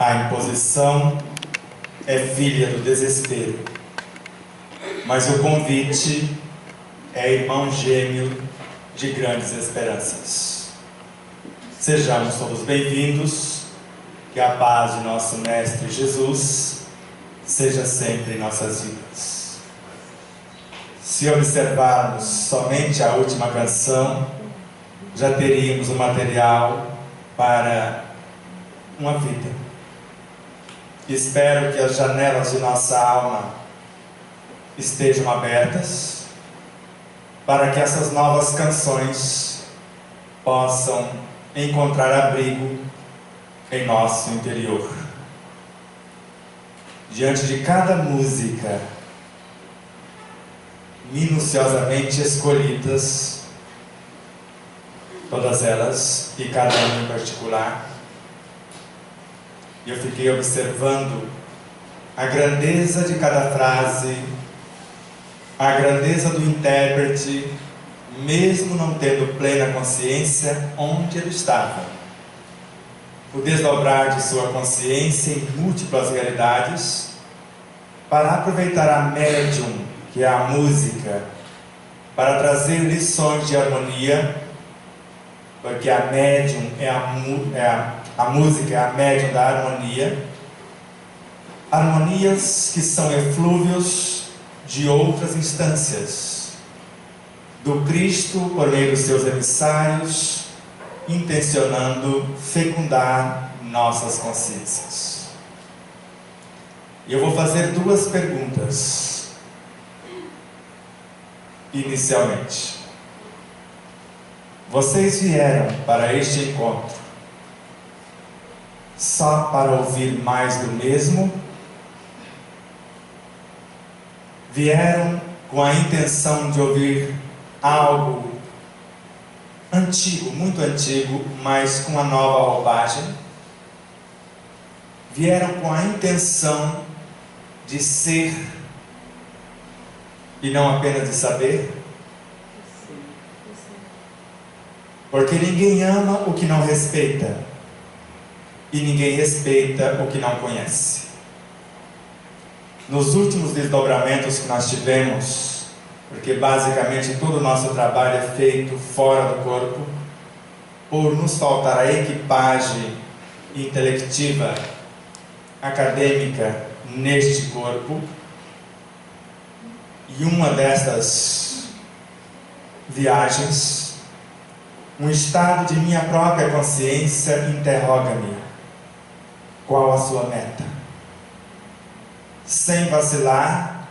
A imposição é filha do desespero, mas o convite é irmão gêmeo de grandes esperanças. Sejamos todos bem-vindos, que a paz de nosso Mestre Jesus seja sempre em nossas vidas. Se observarmos somente a última canção, já teríamos o material para uma vida. Espero que as janelas de nossa alma estejam abertas para que essas novas canções possam encontrar abrigo em nosso interior. Diante de cada música minuciosamente escolhidas, todas elas e cada uma em particular, eu fiquei observando a grandeza de cada frase, a grandeza do intérprete, mesmo não tendo plena consciência onde ele estava. O desdobrar de sua consciência em múltiplas realidades, para aproveitar a médium, que é a música, para trazer lições de harmonia, porque a médium a música é a médium da harmonia, harmonias que são eflúvios de outras instâncias, do Cristo por meio dos seus emissários, intencionando fecundar nossas consciências. E eu vou fazer duas perguntas. Inicialmente, vocês vieram para este encontro só para ouvir mais do mesmo? Vieram com a intenção de ouvir algo antigo, muito antigo, mas com uma nova roupagem? Vieram com a intenção de ser e não apenas de saber? Porque ninguém ama o que não respeita, e ninguém respeita o que não conhece. Nos últimos desdobramentos que nós tivemos, porque basicamente todo o nosso trabalho é feito fora do corpo, por nos faltar a equipagem intelectiva, acadêmica neste corpo, e uma destas viagens, um estado de minha própria consciência interroga-me: qual a sua meta? Sem vacilar,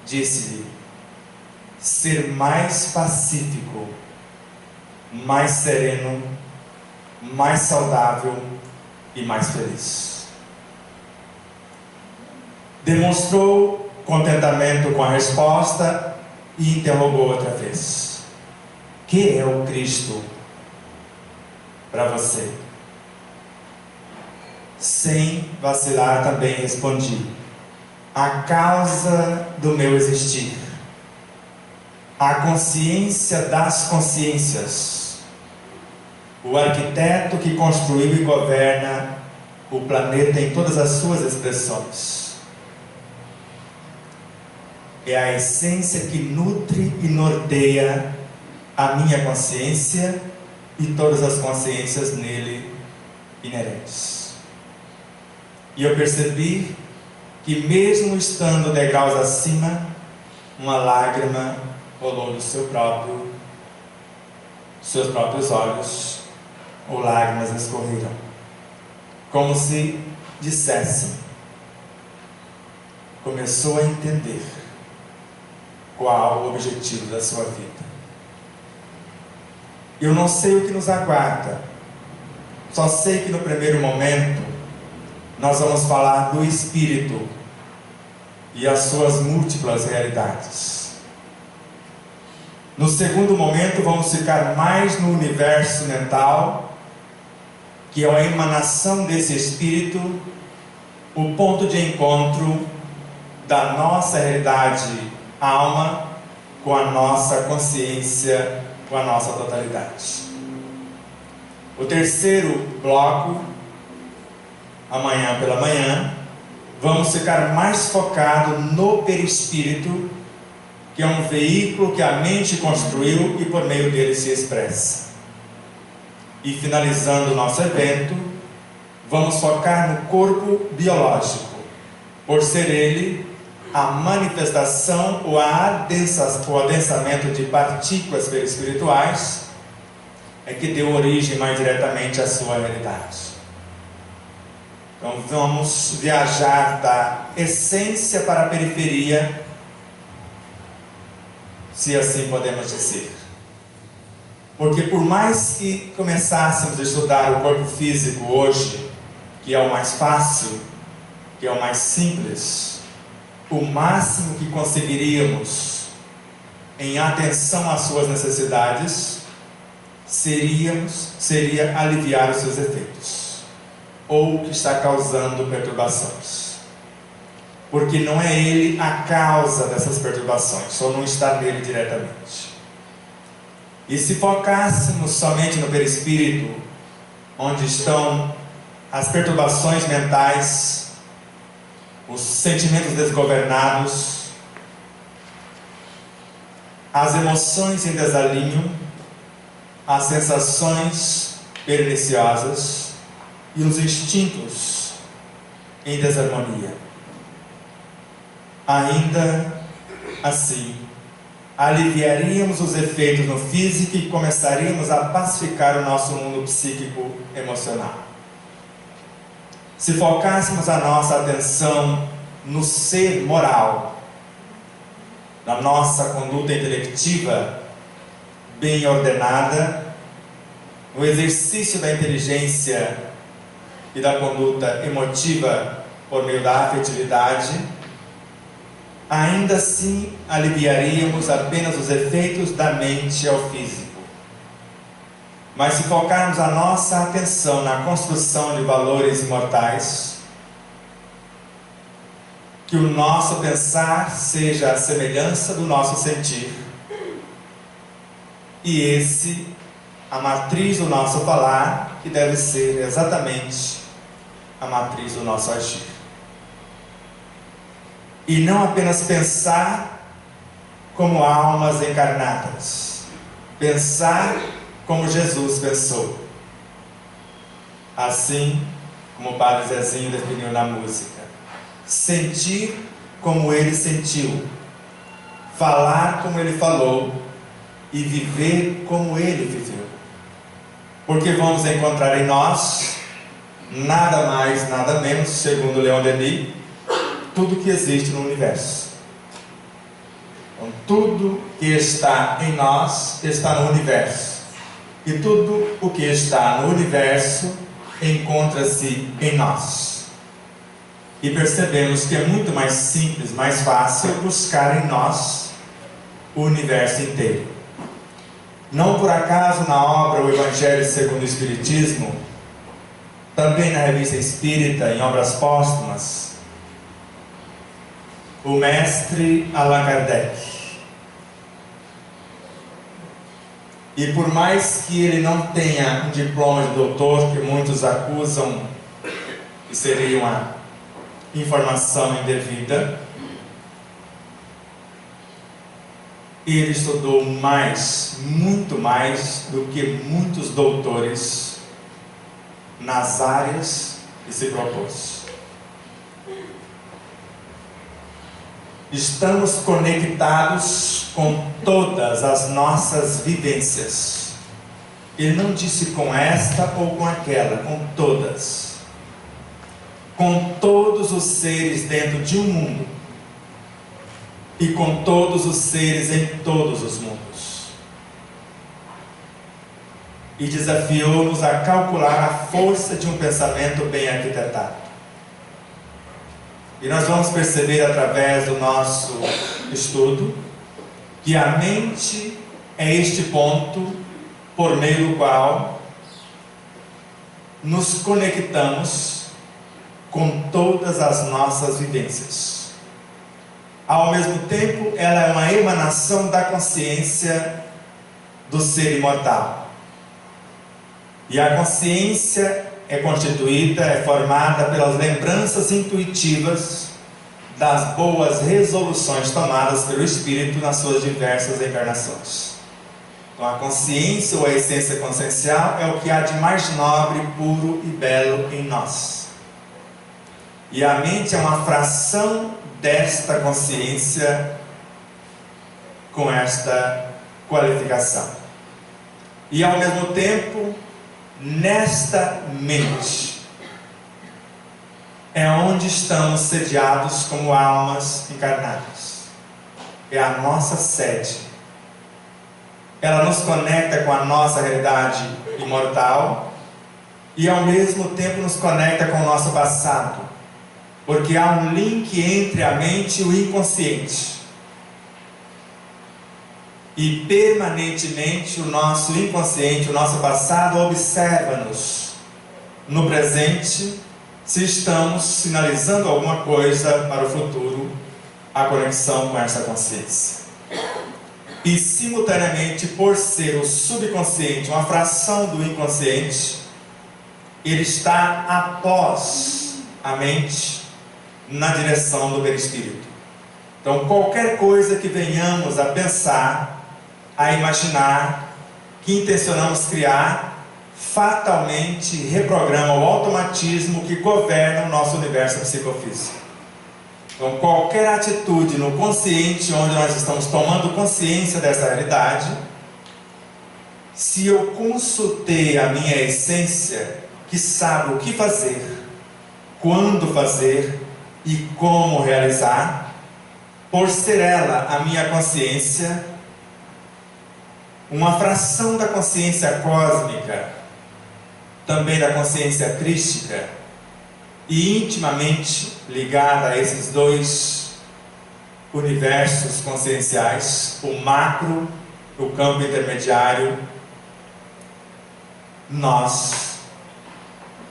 disse-lhe: ser mais pacífico, mais sereno, mais saudável e mais feliz. Demonstrou contentamento com a resposta e interrogou outra vez: que é o Cristo para você? Sem vacilar também respondi: a causa do meu existir, a consciência das consciências, o arquiteto que construiu e governa o planeta em todas as suas expressões. É a essência que nutre e norteia a minha consciência e todas as consciências nele inerentes. E eu percebi que, mesmo estando degraus acima, uma lágrima rolou dos seus próprios olhos, ou lágrimas escorreram, como se dissessem: começou a entender qual o objetivo da sua vida. Eu não sei o que nos aguarda, só sei que no primeiro momento nós vamos falar do Espírito e as suas múltiplas realidades. No segundo momento vamos ficar mais no universo mental, que é a emanação desse Espírito, o ponto de encontro da nossa realidade alma com a nossa consciência, com a nossa totalidade. O terceiro bloco, amanhã pela manhã, vamos ficar mais focados no perispírito, que é um veículo que a mente construiu e por meio dele se expressa. E finalizando o nosso evento, vamos focar no corpo biológico, por ser ele a manifestação ou o adensamento de partículas perispirituais é que deu origem mais diretamente à sua realidade. Então vamos viajar da essência para a periferia, se assim podemos dizer. Porque por mais que começássemos a estudar o corpo físico hoje, que é o mais fácil, que é o mais simples, o máximo que conseguiríamos em atenção às suas necessidades seria aliviar os seus efeitos, ou o que está causando perturbações. Porque não é ele a causa dessas perturbações, só não está nele diretamente. E se focássemos somente no perispírito, onde estão as perturbações mentais, os sentimentos desgovernados, as emoções em desalinho, as sensações perniciosas e os instintos em desarmonia. Ainda assim, aliviaríamos os efeitos no físico e começaríamos a pacificar o nosso mundo psíquico emocional. Se focássemos a nossa atenção no ser moral, na nossa conduta intelectiva bem ordenada, no exercício da inteligência e da conduta emotiva por meio da afetividade, ainda assim aliviaríamos apenas os efeitos da mente ao físico. Mas se focarmos a nossa atenção na construção de valores imortais, que o nosso pensar seja a semelhança do nosso sentir, e a matriz do nosso falar, que deve ser exatamente a matriz do nosso agir. E não apenas pensar como almas encarnadas, pensar como Jesus pensou, assim como o Padre Zezinho definiu na música: sentir como ele sentiu, falar como ele falou e viver como ele viveu. Porque vamos encontrar em nós nada mais, nada menos, segundo Leon Denis, tudo que existe no universo. Então, tudo que está em nós está no universo. E tudo o que está no universo encontra-se em nós. E percebemos que é muito mais simples, mais fácil buscar em nós o universo inteiro. Não por acaso na obra O Evangelho segundo o Espiritismo, também na Revista Espírita, em obras póstumas, o mestre Allan Kardec, e por mais que ele não tenha um diploma de doutor, que muitos acusam que seria uma informação indevida, ele estudou mais, muito mais do que muitos doutores nas áreas que se propôs. Estamos conectados com todas as nossas vivências. Ele não disse com esta ou com aquela, com todas. Com todos os seres dentro de um mundo. E com todos os seres em todos os mundos. E desafiou-nos a calcular a força de um pensamento bem arquitetado. E nós vamos perceber através do nosso estudo que a mente é este ponto por meio do qual nos conectamos com todas as nossas vivências. Ao mesmo tempo, ela é uma emanação da consciência do ser imortal. E a consciência é constituída, é formada pelas lembranças intuitivas das boas resoluções tomadas pelo Espírito nas suas diversas encarnações. Então, a consciência ou a essência consciencial é o que há de mais nobre, puro e belo em nós. E a mente é uma fração desta consciência com esta qualificação. E ao mesmo tempo, nesta mente é onde estamos sediados como almas encarnadas. É a nossa sede. Ela nos conecta com a nossa realidade imortal e ao mesmo tempo nos conecta com o nosso passado, porque há um link entre a mente e o inconsciente. E permanentemente o nosso inconsciente, o nosso passado, observa-nos no presente, se estamos sinalizando alguma coisa para o futuro, a conexão com essa consciência. E simultaneamente, por ser o subconsciente uma fração do inconsciente, ele está após a mente na direção do perispírito. Então, qualquer coisa que venhamos a pensar, a imaginar, que intencionamos criar, fatalmente reprograma o automatismo que governa o nosso universo psicofísico. Então, qualquer atitude no consciente, onde nós estamos tomando consciência dessa realidade, se eu consultei a minha essência, que sabe o que fazer, quando fazer e como realizar, por ser ela, a minha consciência, uma fração da consciência cósmica, também da consciência crística, e intimamente ligada a esses dois universos conscienciais, o macro, o campo intermediário, nós,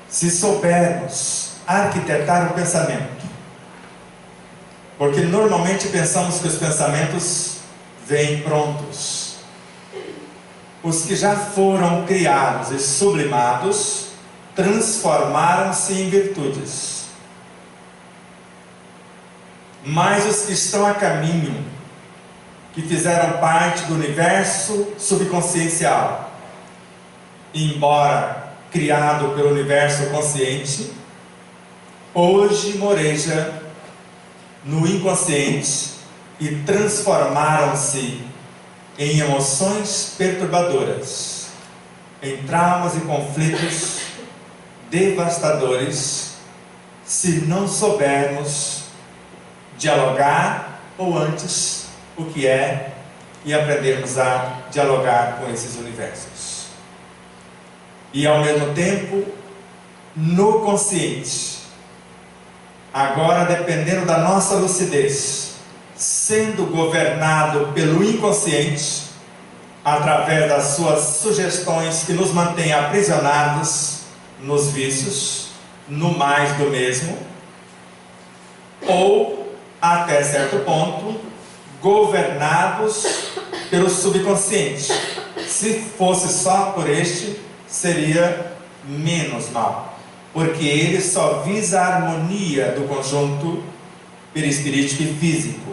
se soubermos arquitetar o pensamento, porque normalmente pensamos que os pensamentos vêm prontos. Os que já foram criados e sublimados transformaram-se em virtudes. Mas os que estão a caminho, que fizeram parte do universo subconsciencial, embora criado pelo universo consciente, hoje moreja no inconsciente e transformaram-se em emoções perturbadoras, em traumas e conflitos devastadores, se não soubermos dialogar, ou antes, o que é, e aprendermos a dialogar com esses universos. E ao mesmo tempo, no consciente, agora dependendo da nossa lucidez, sendo governado pelo inconsciente, através das suas sugestões que nos mantêm aprisionados nos vícios, no mais do mesmo, ou, até certo ponto, governados pelo subconsciente. Se fosse só por este, seria menos mal, porque ele só visa a harmonia do conjunto perispirítico e físico.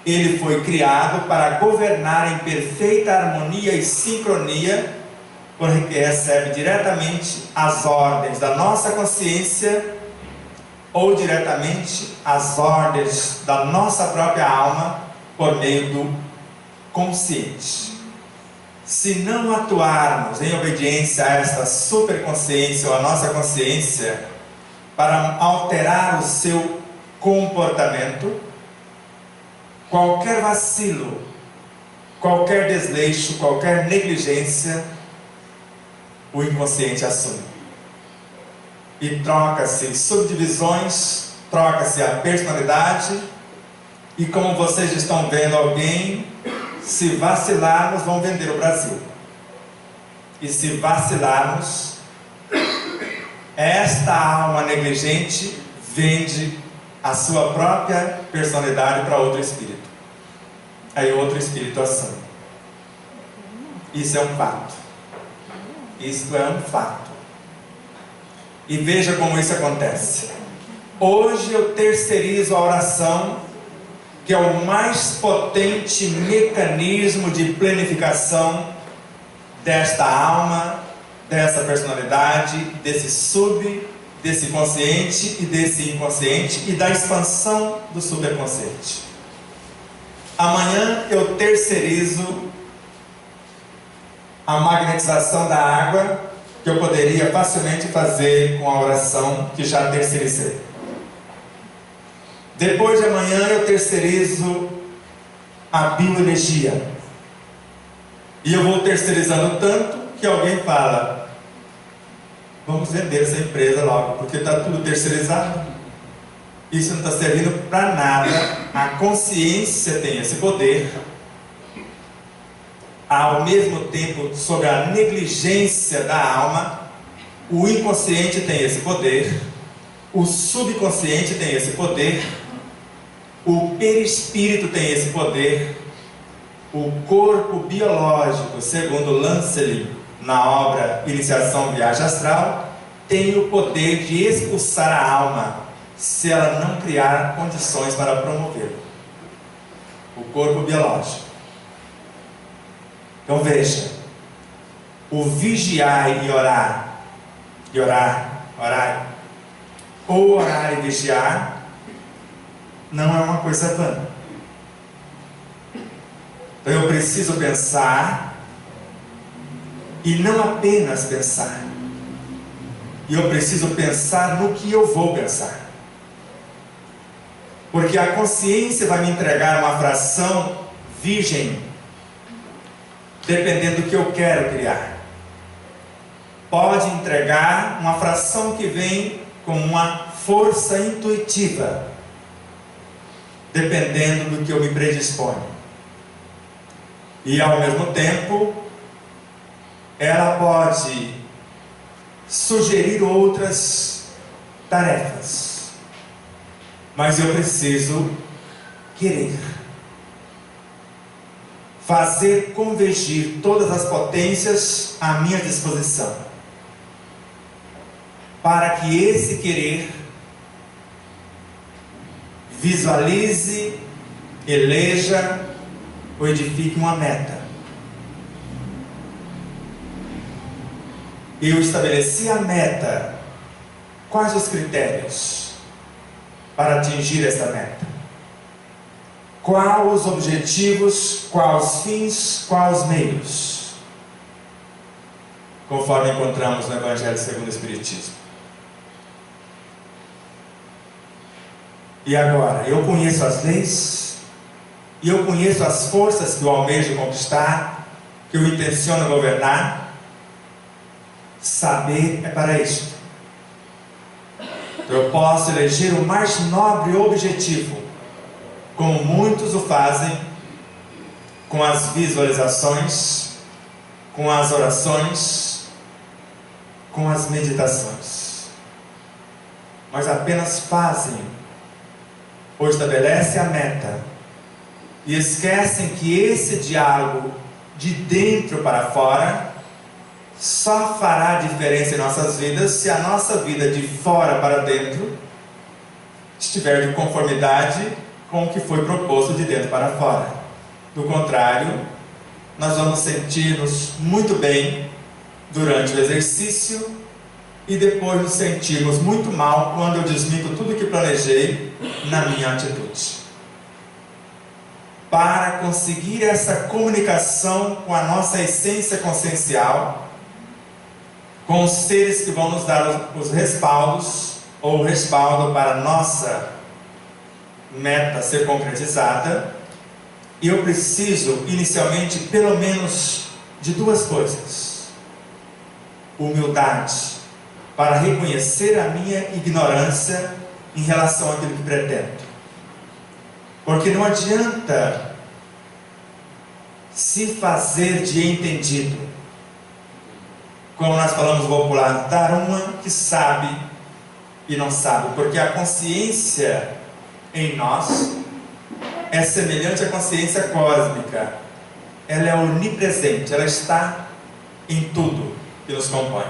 Ele foi criado para governar em perfeita harmonia e sincronia, porque recebe diretamente as ordens da nossa consciência ou diretamente as ordens da nossa própria alma por meio do consciente. Se não atuarmos em obediência a esta superconsciência ou a nossa consciência para alterar o seu comportamento, qualquer vacilo, qualquer desleixo, qualquer negligência, o inconsciente assume. E troca-se subdivisões, troca-se a personalidade, e como vocês estão vendo alguém, se vacilarmos, vão vender o Brasil. E se vacilarmos, esta alma negligente vende a sua própria personalidade para outro espírito. Aí outro espírito assume. Isso é um fato. Isto é um fato. E veja como isso acontece. Hoje eu terceirizo a oração, que é o mais potente mecanismo de planificação desta alma, dessa personalidade, desse consciente e desse inconsciente, e da expansão do superconsciente. Amanhã eu terceirizo a magnetização da água, que eu poderia facilmente fazer com a oração que já terceirizei. Depois de amanhã eu terceirizo a bioenergia. E eu vou terceirizando tanto que alguém fala: vamos vender essa empresa logo, porque está tudo terceirizado. Isso não está servindo para nada. A consciência tem esse poder. Ao mesmo tempo, sobre a negligência da alma, o inconsciente tem esse poder, o subconsciente tem esse poder, o perispírito tem esse poder, o corpo biológico, segundo Lancelin, na obra Iniciação Viagem Astral, tem o poder de expulsar a alma, se ela não criar condições para promovê-lo. O corpo biológico. Então veja, o vigiar e orar, ou orar e vigiar, não é uma coisa vã. Então eu preciso pensar, e não apenas pensar, e eu preciso pensar no que eu vou pensar, porque a consciência vai me entregar uma fração virgem, dependendo do que eu quero criar. Pode entregar uma fração que vem com uma força intuitiva, dependendo do que eu me predisponho. E ao mesmo tempo, ela pode sugerir outras tarefas, mas eu preciso querer fazer convergir todas as potências à minha disposição, para que esse querer visualize, eleja ou edifique uma meta. Eu estabeleci a meta. Quais os critérios para atingir essa meta? Quais os objetivos, quais os fins, quais os meios? Conforme encontramos no Evangelho segundo o Espiritismo. E agora, eu conheço as leis, e eu conheço as forças que eu almejo conquistar, que eu intenciono governar. Saber é para isto. Eu posso eleger o mais nobre objetivo, como muitos o fazem, com as visualizações, com as orações, com as meditações. Mas apenas fazem ou estabelecem a meta e esquecem que esse diálogo de dentro para fora só fará diferença em nossas vidas se a nossa vida de fora para dentro estiver de conformidade com o que foi proposto de dentro para fora. Do contrário, nós vamos sentir-nos muito bem durante o exercício e depois nos sentirmos muito mal quando eu desminto tudo que planejei na minha atitude. Para conseguir essa comunicação com a nossa essência consciencial, com os seres que vão nos dar os respaldos, ou o respaldo para a nossa meta ser concretizada, eu preciso inicialmente pelo menos de duas coisas: humildade, para reconhecer a minha ignorância em relação àquilo que pretendo, porque não adianta se fazer de entendido, como nós falamos no popular, dar uma que sabe e não sabe, porque a consciência em nós é semelhante à consciência cósmica. Ela é onipresente, ela está em tudo que nos compõe.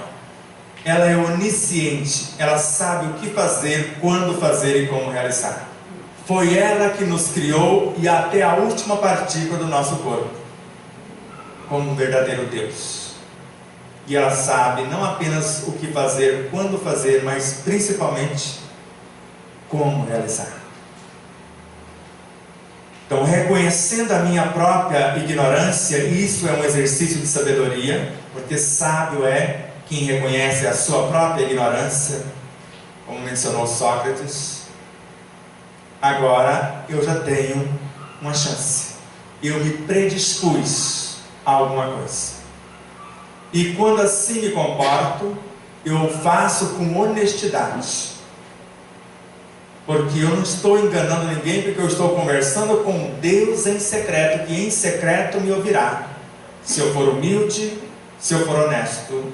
ela é onisciente, ela sabe o que fazer, quando fazer e como realizar. Foi ela que nos criou e até a última partícula do nosso corpo, como um verdadeiro Deus. E ela sabe não apenas o que fazer, quando fazer, mas principalmente como realizar. Então, reconhecendo a minha própria ignorância, isso é um exercício de sabedoria, porque sábio é quem reconhece a sua própria ignorância, como mencionou Sócrates. Agora eu já tenho uma chance. Eu me predispus a alguma coisa. E quando assim me comporto, eu faço com honestidade. Porque eu não estou enganando ninguém, porque eu estou conversando com Deus em secreto, que em secreto me ouvirá, se eu for humilde, se eu for honesto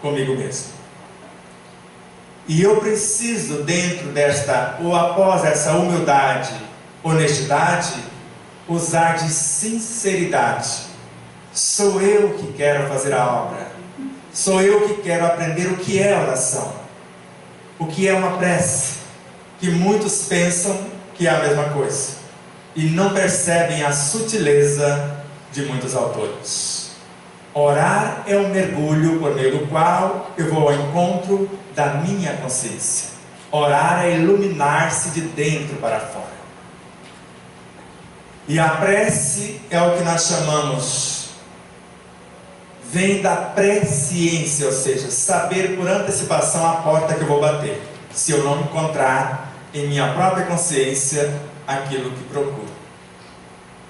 comigo mesmo. E eu preciso, dentro desta, ou após essa humildade, honestidade, usar de sinceridade. Sou eu que quero fazer a obra. Sou eu que quero aprender o que é oração, o que é uma prece, que muitos pensam que é a mesma coisa e não percebem a sutileza de muitos autores. Orar é um mergulho por meio do qual eu vou ao encontro da minha consciência. Orar é iluminar-se de dentro para fora. E a prece é o que nós chamamos, vem da presciência, ou seja, saber por antecipação a porta que eu vou bater, se eu não encontrar em minha própria consciência aquilo que procuro.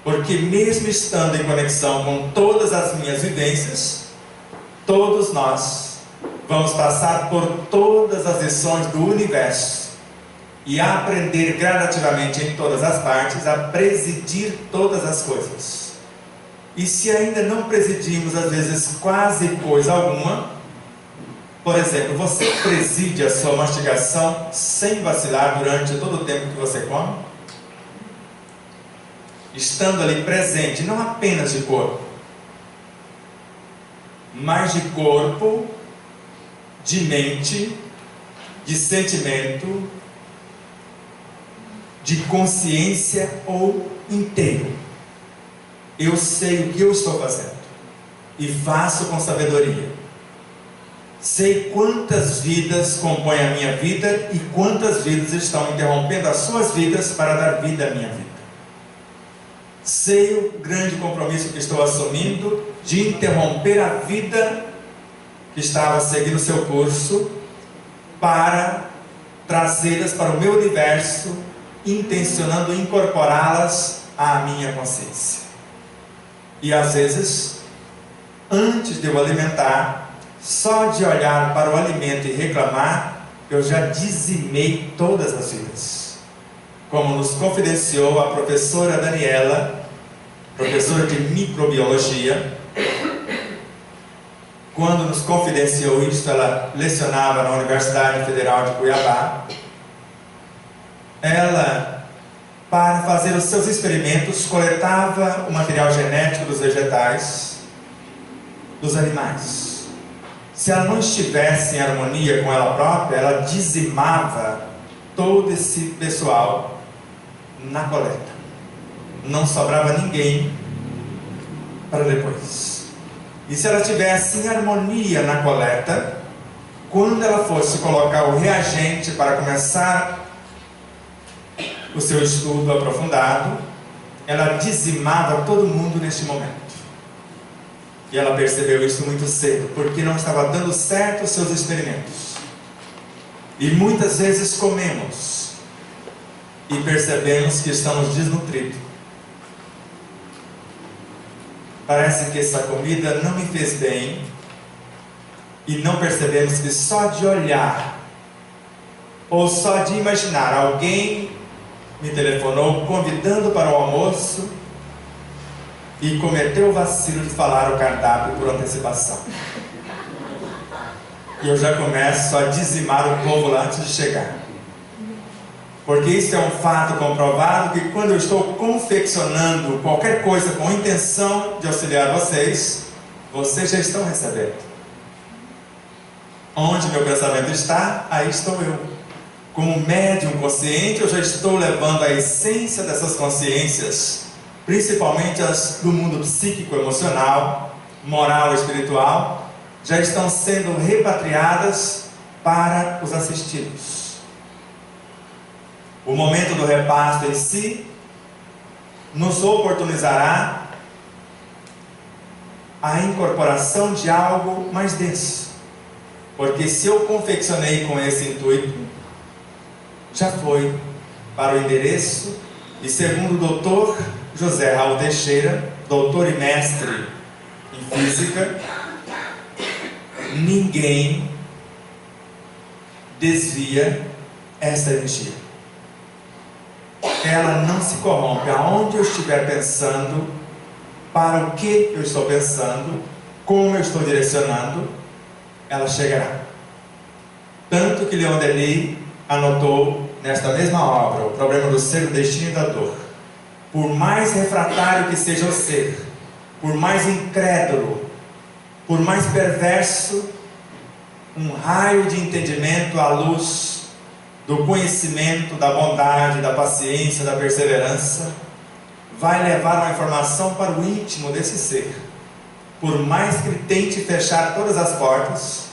Porque mesmo estando em conexão com todas as minhas vivências, todos nós vamos passar por todas as lições do universo e aprender gradativamente em todas as partes a presidir todas as coisas. E se ainda não presidimos às vezes quase coisa alguma, por exemplo, você preside a sua mastigação sem vacilar durante todo o tempo que você come? Estando ali presente, não apenas de corpo, mas de corpo, de mente, de sentimento, de consciência ou inteiro. Eu sei o que eu estou fazendo e faço com sabedoria. Sei quantas vidas compõem a minha vida e quantas vidas estão interrompendo as suas vidas para dar vida à minha vida. Sei o grande compromisso que estou assumindo de interromper a vida que estava seguindo o seu curso para trazê-las para o meu universo, intencionando incorporá-las à minha consciência. E às vezes, antes de eu alimentar, só de olhar para o alimento e reclamar, eu já dizimei todas as vidas. Como nos confidenciou a professora Daniela, professora de microbiologia, quando nos confidenciou isso, ela lecionava na Universidade Federal de Cuiabá. Ela, para fazer os seus experimentos, coletava o material genético dos vegetais, dos animais. Se ela não estivesse em harmonia com ela própria, ela dizimava todo esse pessoal na coleta. Não sobrava ninguém para depois. E se ela estivesse em harmonia na coleta, quando ela fosse colocar o reagente para começar o seu estudo aprofundado, ela dizimava todo mundo neste momento. E ela percebeu isso muito cedo, porque não estava dando certo os seus experimentos. E muitas vezes comemos e percebemos que estamos desnutridos. Parece que essa comida não me fez bem, e não percebemos que só de olhar, ou só de imaginar, alguém me telefonou convidando para o almoço, e cometeu o vacilo de falar o cardápio por antecipação. E eu já começo a dizimar o povo lá antes de chegar. Porque isso é um fato comprovado, que quando eu estou confeccionando qualquer coisa com a intenção de auxiliar vocês, vocês já estão recebendo. Onde meu pensamento está, aí estou eu. Como médium consciente, eu já estou levando a essência dessas consciências, principalmente as do mundo psíquico, emocional, moral e espiritual, já estão sendo repatriadas para os assistidos. O momento do repasto em si nos oportunizará a incorporação de algo mais denso. Porque se eu confeccionei com esse intuito, já foi para o endereço, e segundo o doutor José Raul Teixeira, doutor e mestre em física, ninguém desvia esta energia. Ela não se corrompe. Aonde eu estiver pensando, para o que eu estou pensando, como eu estou direcionando, ela chegará. Tanto que Leon Denis anotou nesta mesma obra, O Problema do Ser, o Destino e da Dor: por mais refratário que seja o ser, por mais incrédulo, por mais perverso, um raio de entendimento à luz do conhecimento, da bondade, da paciência, da perseverança, vai levar uma informação para o íntimo desse ser. Por mais que ele tente fechar todas as portas,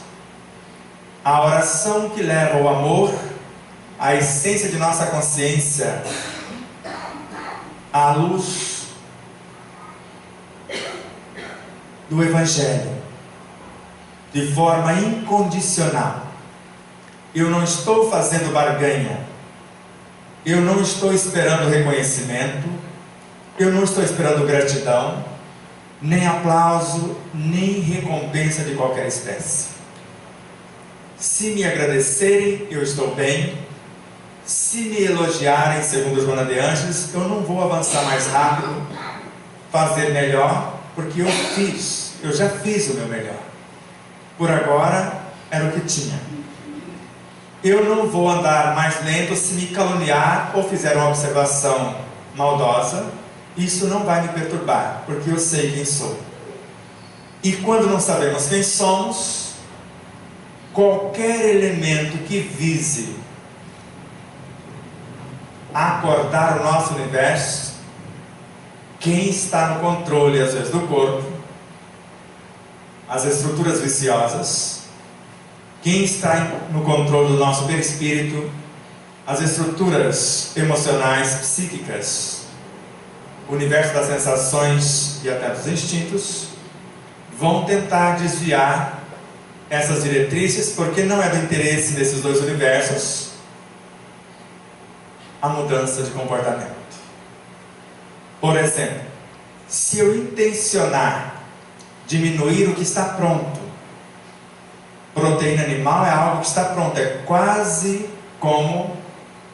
a oração que leva o amor, a essência de nossa consciência, à luz do Evangelho, de forma incondicional. Eu não estou fazendo barganha, eu não estou esperando reconhecimento, eu não estou esperando gratidão, nem aplauso, nem recompensa de qualquer espécie. Se me agradecerem, eu estou bem. Se me elogiarem, segundo Joana de Ângeles, eu não vou avançar mais rápido, fazer melhor, porque eu já fiz o meu melhor. Por agora, era o que tinha. Eu não vou andar mais lento se me caluniar ou fizer uma observação maldosa. Isso não vai me perturbar, porque eu sei quem sou. E quando não sabemos quem somos, qualquer elemento que vise acordar o nosso universo, quem está no controle, às vezes, do corpo, as estruturas viciosas, quem está no controle do nosso perispírito, as estruturas emocionais, psíquicas, o universo das sensações e até dos instintos, vão tentar desviar essas diretrizes, porque não é do interesse desses dois universos a mudança de comportamento. Por exemplo, se eu intencionar diminuir o que está pronto, proteína animal é algo que está pronto, é quase como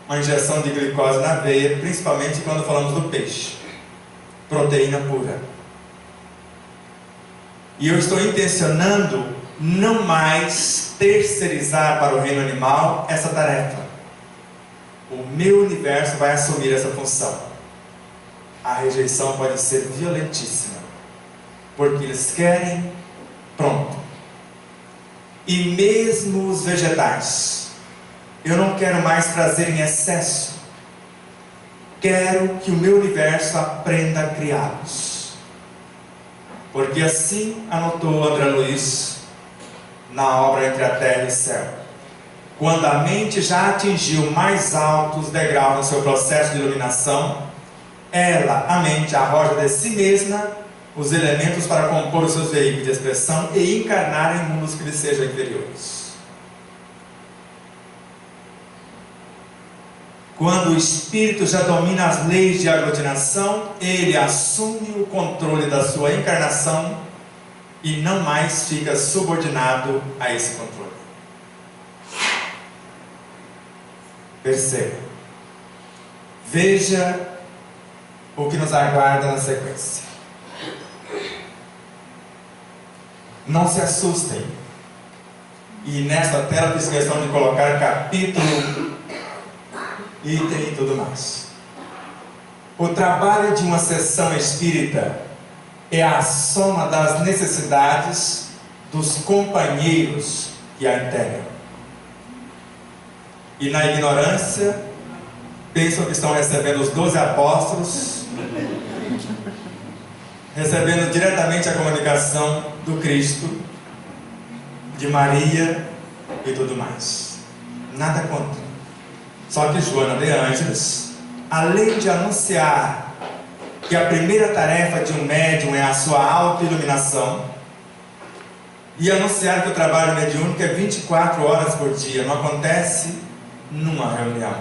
uma injeção de glicose na veia, principalmente quando falamos do peixe, proteína pura. E eu estou intencionando não mais terceirizar para o reino animal essa tarefa. O meu universo vai assumir essa função. A rejeição pode ser violentíssima, porque eles querem pronto. E mesmo os vegetais, eu não quero mais trazer em excesso. Quero que o meu universo aprenda a criá-los. Porque assim anotou André Luiz na obra Entre a Terra e o Céu. Quando a mente já atingiu mais altos degraus no seu processo de iluminação, ela, a mente, arroja de si mesma os elementos para compor os seus veículos de expressão e encarnar em mundos que lhes sejam inferiores. Quando o espírito já domina as leis de aglutinação, ele assume o controle da sua encarnação e não mais fica subordinado a esse controle. Perceba. Veja o que nos aguarda na sequência. Não se assustem. E nesta tela fiz questão de colocar capítulo, item e tudo mais. O trabalho de uma sessão espírita é a soma das necessidades dos companheiros que e a integram. E na ignorância, pensam que estão recebendo os 12 apóstolos, recebendo diretamente a comunicação do Cristo, de Maria e tudo mais. Nada contra. Só que Joana de Ângeles, além de anunciar que a primeira tarefa de um médium é a sua autoiluminação, e anunciar que o trabalho mediúnico é 24 horas por dia, não acontece numa reunião.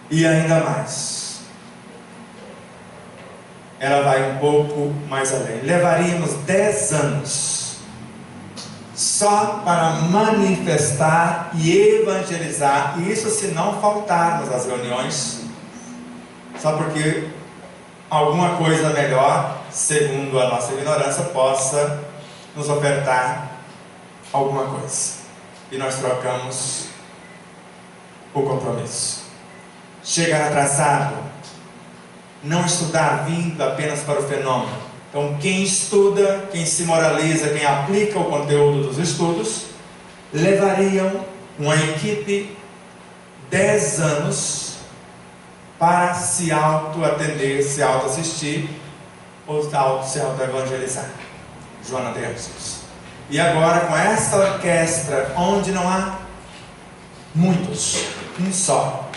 E ainda mais, ela vai um pouco mais além. Levaríamos 10 anos só para manifestar e evangelizar, e isso se não faltarmos às reuniões, só porque alguma coisa melhor, segundo a nossa ignorância, possa nos ofertar alguma coisa, e nós trocamos o compromisso. Chegar atrasado, não estudar vindo apenas para o fenômeno. Então, quem estuda, quem se moraliza, quem aplica o conteúdo dos estudos, levariam uma equipe 10 anos para se auto-atender, se auto-assistir ou se auto-evangelizar. Joana de Ângeles. E agora, com esta orquestra, onde não há muitos, um só,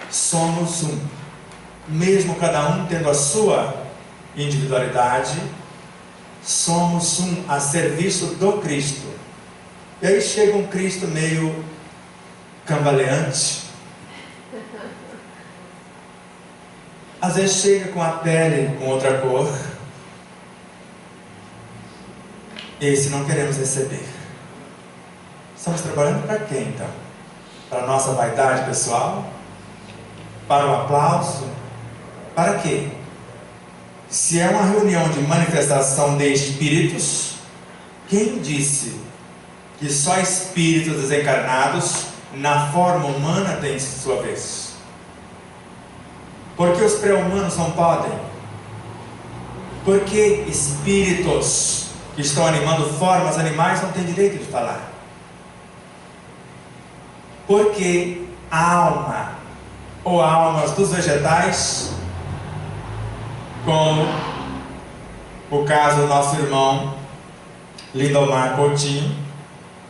somos um, mesmo cada um tendo a sua individualidade, somos um a serviço do Cristo. E aí chega um Cristo meio cambaleante, às vezes chega com a pele com outra cor. Esse não queremos receber. Estamos trabalhando para quem então? Para a nossa vaidade pessoal? Para o aplauso? Para quê? Se é uma reunião de manifestação de espíritos, quem disse que só espíritos desencarnados na forma humana têm sua vez? Porque os pré-humanos não podem? Porque espíritos que estão animando formas animais não têm direito de falar? Porque a alma ou almas dos vegetais, como o caso do nosso irmão Lindomar Coutinho,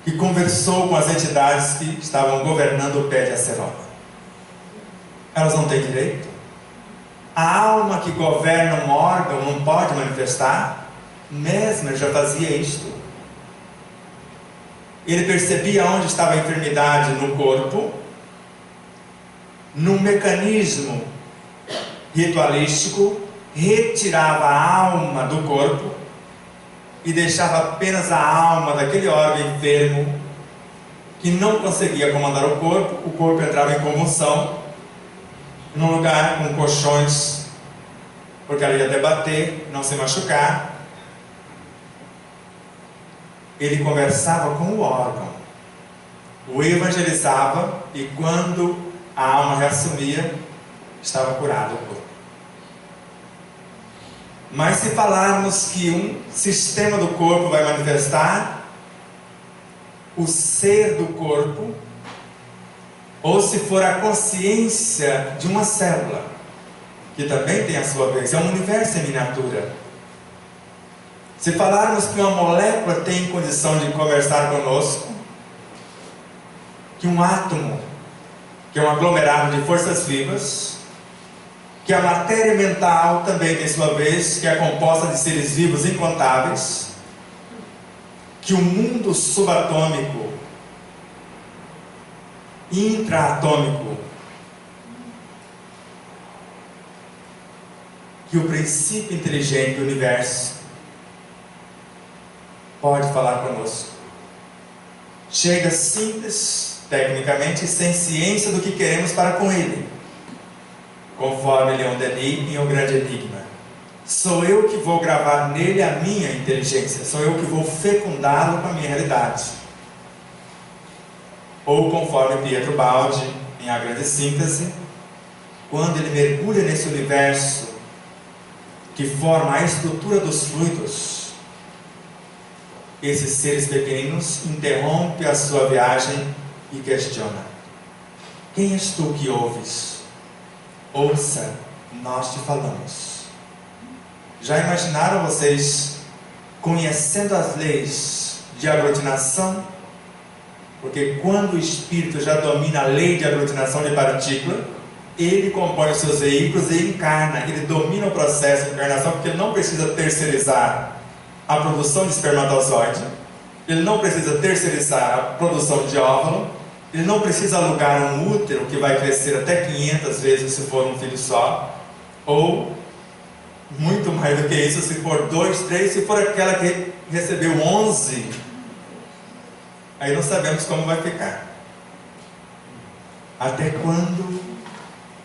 que conversou com as entidades que estavam governando o pé de acerola, elas não têm direito? A alma que governa um órgão não pode manifestar? Mesmer já fazia isto. Ele percebia onde estava a enfermidade no corpo, num mecanismo ritualístico, retirava a alma do corpo e deixava apenas a alma daquele órgão enfermo que não conseguia comandar o corpo entrava em convulsão, num lugar com colchões, porque ela ia debater, não se machucar. Ele conversava com o órgão, o evangelizava, e quando a alma reassumia, estava curado o corpo. Mas se falarmos que um sistema do corpo vai manifestar o ser do corpo, ou se for a consciência de uma célula, que também tem a sua vez, é um universo em miniatura. Se falarmos que uma molécula tem condição de conversar conosco, que um átomo, que é um aglomerado de forças vivas, que a matéria mental também tem sua vez, que é composta de seres vivos incontáveis, que o mundo subatômico, intraatômico, que o princípio inteligente do universo pode falar conosco. Chega simples, tecnicamente, sem ciência do que queremos para com ele, conforme Leon Denis em O Grande Enigma. Sou eu que vou gravar nele a minha inteligência, sou eu que vou fecundá-lo com a minha realidade. Ou conforme Pietro Baldi em A Grande Síntese, quando ele mergulha nesse universo que forma a estrutura dos fluidos, esses seres pequeninos, interrompe a sua viagem e questiona: quem és tu que ouves? Ouça, nós te falamos. Já imaginaram vocês conhecendo as leis de aglutinação? Porque quando o Espírito já domina a lei de aglutinação de partícula, ele compõe os seus veículos e encarna. Ele domina o processo de encarnação, porque ele não precisa terceirizar a produção de espermatozoide, ele não precisa terceirizar a produção de óvulo, ele não precisa alugar um útero que vai crescer até 500 vezes se for um filho só, ou muito mais do que isso se for 2, 3, se for aquela que recebeu 11, aí não sabemos como vai ficar. Até quando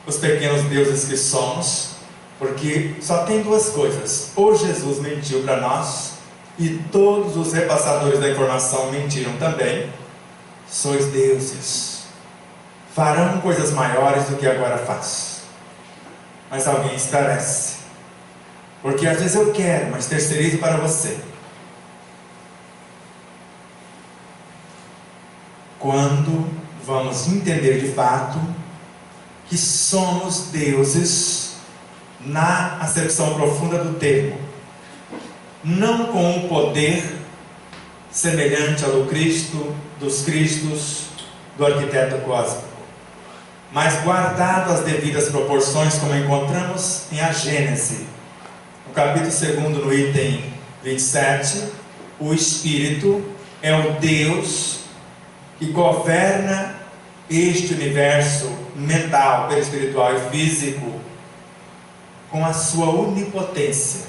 os pequenos deuses que somos, porque só tem duas coisas: ou Jesus mentiu para nós, e todos os repassadores da informação mentiram também. Sois deuses, farão coisas maiores do que agora faz. Mas alguém esclarece, porque às vezes eu quero, mas terceirizo para você. Quando vamos entender de fato que somos deuses na acepção profunda do termo, não com um poder semelhante ao do Cristo, dos Cristos, do arquiteto cósmico, mas guardado as devidas proporções, como encontramos em a Gênese, no capítulo 2, no item 27, o Espírito é o Deus que governa este universo mental, perispiritual e físico com a sua onipotência.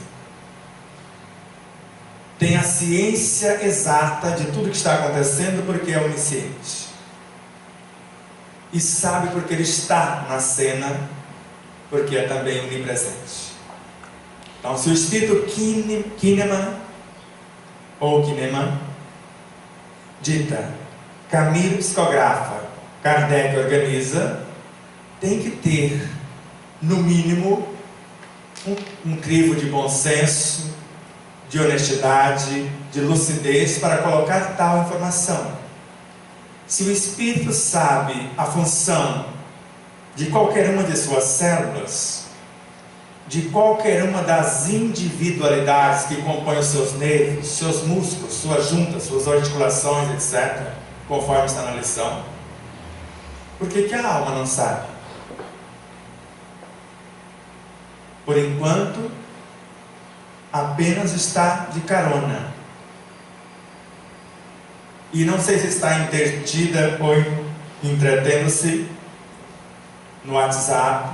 Tem a ciência exata de tudo que está acontecendo, porque é onisciente. E sabe porque ele está na cena, porque é também onipresente. Então, se o espírito kinema ou kinema dita, Camilo psicografa, Kardec organiza, tem que ter, no mínimo, um crivo de bom senso, de honestidade, de lucidez para colocar tal informação. Se o Espírito sabe a função de qualquer uma de suas células, de qualquer uma das individualidades que compõem os seus nervos, seus músculos, suas juntas, suas articulações, etc., conforme está na lição, por que a alma não sabe? Por enquanto, apenas está de carona. E não sei se está entretida ou entretendo-se no WhatsApp,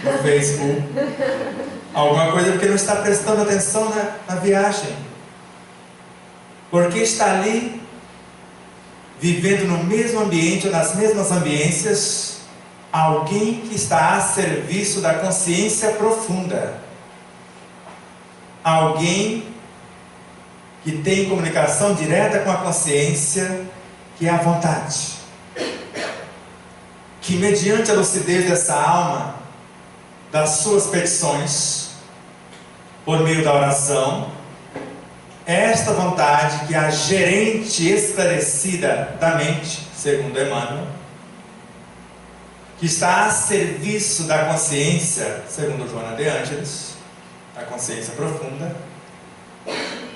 no Facebook, alguma coisa, porque não está prestando atenção na viagem. Porque está ali, vivendo no mesmo ambiente ou nas mesmas ambiências, alguém que está a serviço da consciência profunda. Alguém que tem comunicação direta com a consciência, que é a vontade, que mediante a lucidez dessa alma, das suas petições, por meio da oração, esta vontade, que é a gerente esclarecida da mente, segundo Emmanuel, que está a serviço da consciência, segundo Joana de Ângeles, a consciência profunda,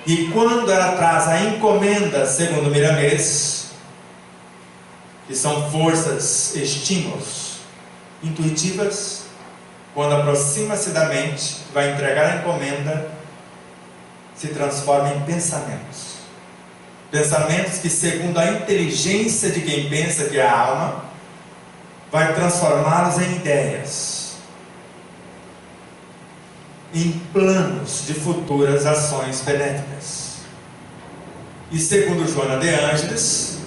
e quando ela traz a encomenda, segundo Miramês, que são forças, estímulos intuitivas, quando aproxima-se da mente, vai entregar a encomenda, se transforma em pensamentos. Pensamentos que, segundo a inteligência de quem pensa, que é a alma, vai transformá-los em ideias, em planos de futuras ações benéficas. E segundo Joana de Ângeles,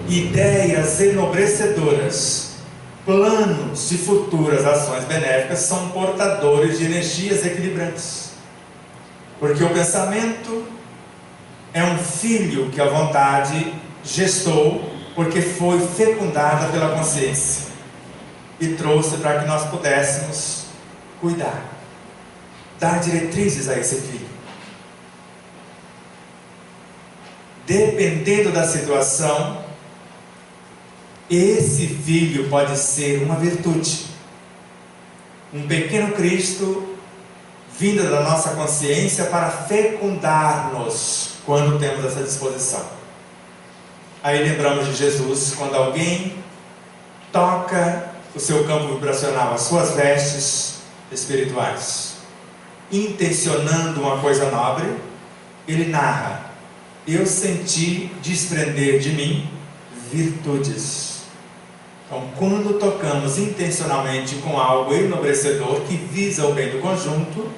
ideias enobrecedoras, planos de futuras ações benéficas são portadores de energias equilibrantes. Porque o pensamento é um filho que a vontade gestou, porque foi fecundada pela consciência e trouxe para que nós pudéssemos cuidar, dar diretrizes a esse filho. dependendo da situação, esse filho pode ser uma virtude. Um pequeno Cristo vindo da nossa consciência para fecundar-nos quando temos essa disposição. Aí lembramos de Jesus, quando alguém toca o seu campo vibracional, as suas vestes espirituais, intencionando uma coisa nobre, ele narra: eu senti desprender de mim virtudes. Então, quando tocamos intencionalmente com algo enobrecedor que visa o bem do conjunto,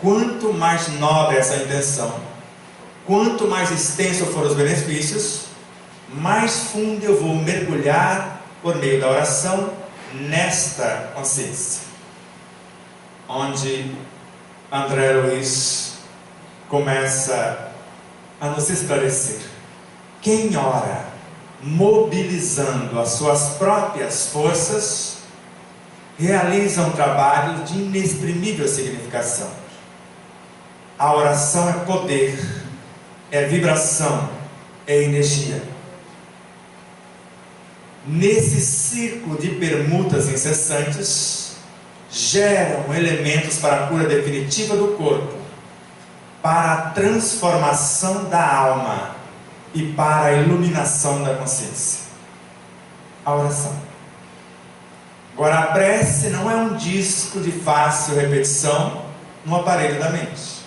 quanto mais nobre essa intenção, quanto mais extenso for os benefícios, mais fundo eu vou mergulhar por meio da oração nesta consciência, onde André Luiz começa a nos esclarecer. Quem ora mobilizando as suas próprias forças realiza um trabalho de inexprimível significação. A oração é poder, é vibração, é energia. Nesse círculo de permutas incessantes, geram elementos para a cura definitiva do corpo, para a transformação da alma e para a iluminação da consciência. A oração. Agora, a prece não é um disco de fácil repetição no aparelho da mente,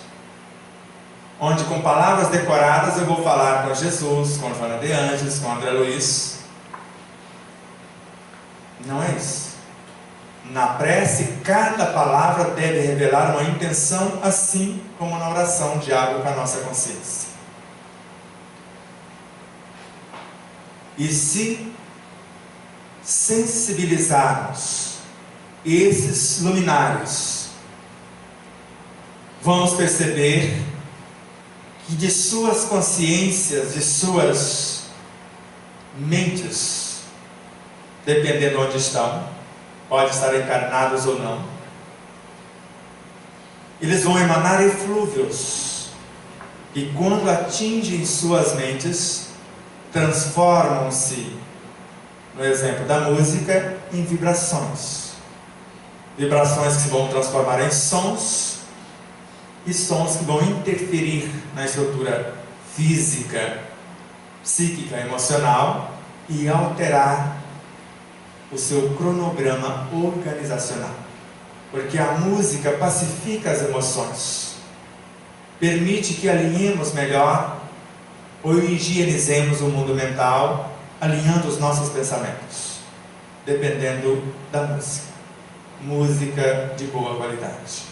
onde com palavras decoradas eu vou falar com Jesus, com Joana de Ângeles, com André Luiz. Não é isso. Na prece, cada palavra deve revelar uma intenção, assim como na oração, diálogo com a nossa consciência. E se sensibilizarmos esses luminares, vamos perceber que de suas consciências, de suas mentes, dependendo de onde estão, pode estar encarnados ou não, eles vão emanar eflúvios, e quando atingem suas mentes, transformam-se, no exemplo da música, em vibrações. Vibrações que se vão transformar em sons, e sons que vão interferir na estrutura física, psíquica, emocional, e alterar o seu cronograma organizacional. Porque a música pacifica as emoções, permite que alinhemos melhor ou higienizemos o mundo mental, alinhando os nossos pensamentos, dependendo da música. Música de boa qualidade,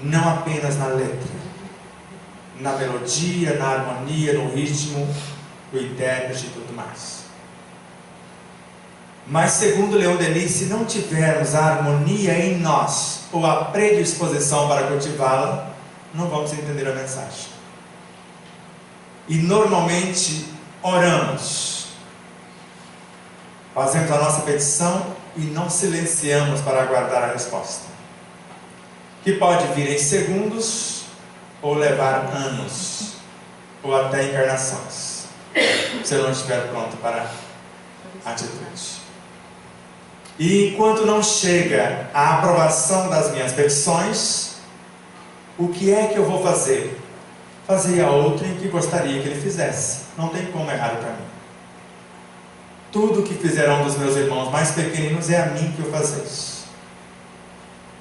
não apenas na letra, na melodia, na harmonia, no ritmo, do intérprete e tudo mais. Mas segundo Leon Denis, se não tivermos a harmonia em nós, ou a predisposição para cultivá-la, não vamos entender a mensagem. E normalmente oramos, fazemos a nossa petição e não silenciamos para aguardar a resposta, que pode vir em segundos ou levar anos, ou até encarnações, se eu não estiver pronto para a atitude. E enquanto não chega a aprovação das minhas petições, o que é que eu vou fazer? Fazer a outrem que gostaria que ele fizesse. Não tem como errar para mim. Tudo que fizeram dos meus irmãos mais pequeninos é a mim que eu fazeis.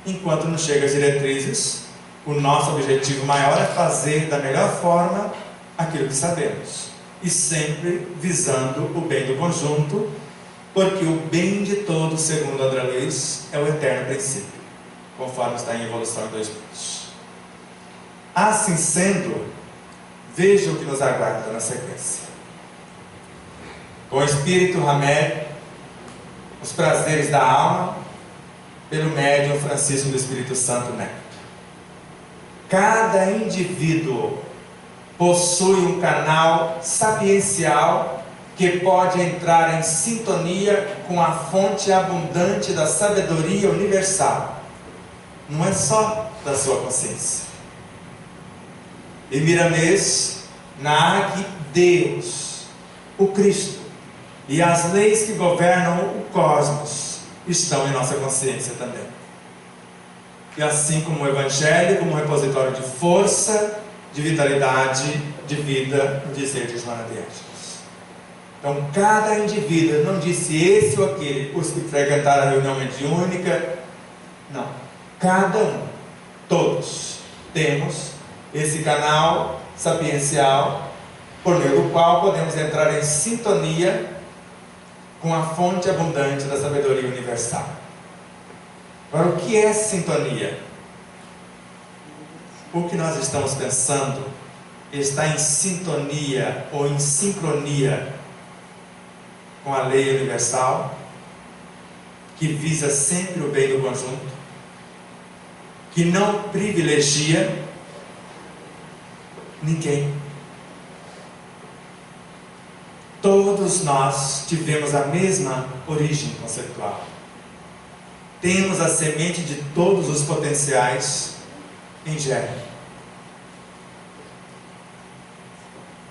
Enquanto não chega às diretrizes, o nosso objetivo maior é fazer da melhor forma aquilo que sabemos, e sempre visando o bem do conjunto, porque o bem de todos, segundo André Luiz, é o eterno princípio, conforme está em Evolução em 2 Mundos. Assim sendo, veja o que nos aguarda na sequência. Com o Espírito Hamed, os prazeres da alma, pelo médium Francisco do Espírito Santo Neto. Cada indivíduo possui um canal sapiencial que pode entrar em sintonia com a fonte abundante da sabedoria universal. Não é só da sua consciência. E Miramês nargue Deus, o Cristo, e as leis que governam o cosmos estão em nossa consciência também. E assim como o Evangelho, como um repositório de força, de vitalidade, de vida, no dizer de Joana de Ângeles. Então, cada indivíduo, não disse esse ou aquele, os que frequentaram a reunião mediúnica, não. Cada um, todos, temos esse canal sapiencial, por meio do qual podemos entrar em sintonia com a fonte abundante da sabedoria universal. Agora, o que é sintonia? O que nós estamos pensando está em sintonia ou em sincronia com a lei universal, que visa sempre o bem do conjunto, que não privilegia ninguém. Todos nós tivemos a mesma origem conceitual. Temos a semente de todos os potenciais em germe.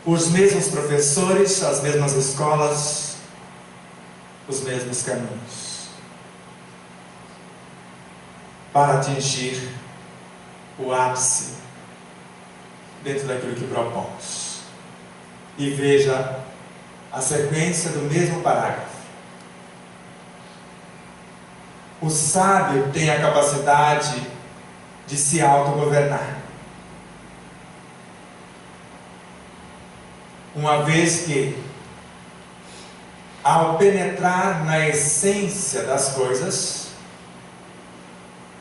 Os mesmos professores, as mesmas escolas, os mesmos caminhos, para atingir o ápice dentro daquilo que propomos. E veja a sequência do mesmo parágrafo. O sábio tem a capacidade de se autogovernar, uma vez que, ao penetrar na essência das coisas,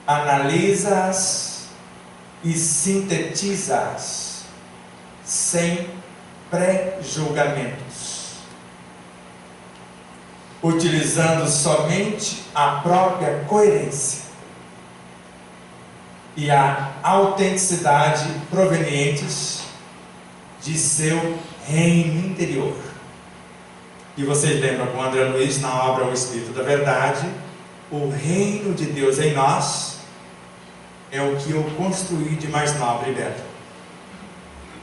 analisa-as e sintetiza-as sem pré-julgamentos, utilizando somente a própria coerência e a autenticidade provenientes de seu reino interior. E vocês lembram com André Luiz, na obra O Espírito da Verdade, o reino de Deus em nós é o que eu construí de mais nobre e belo.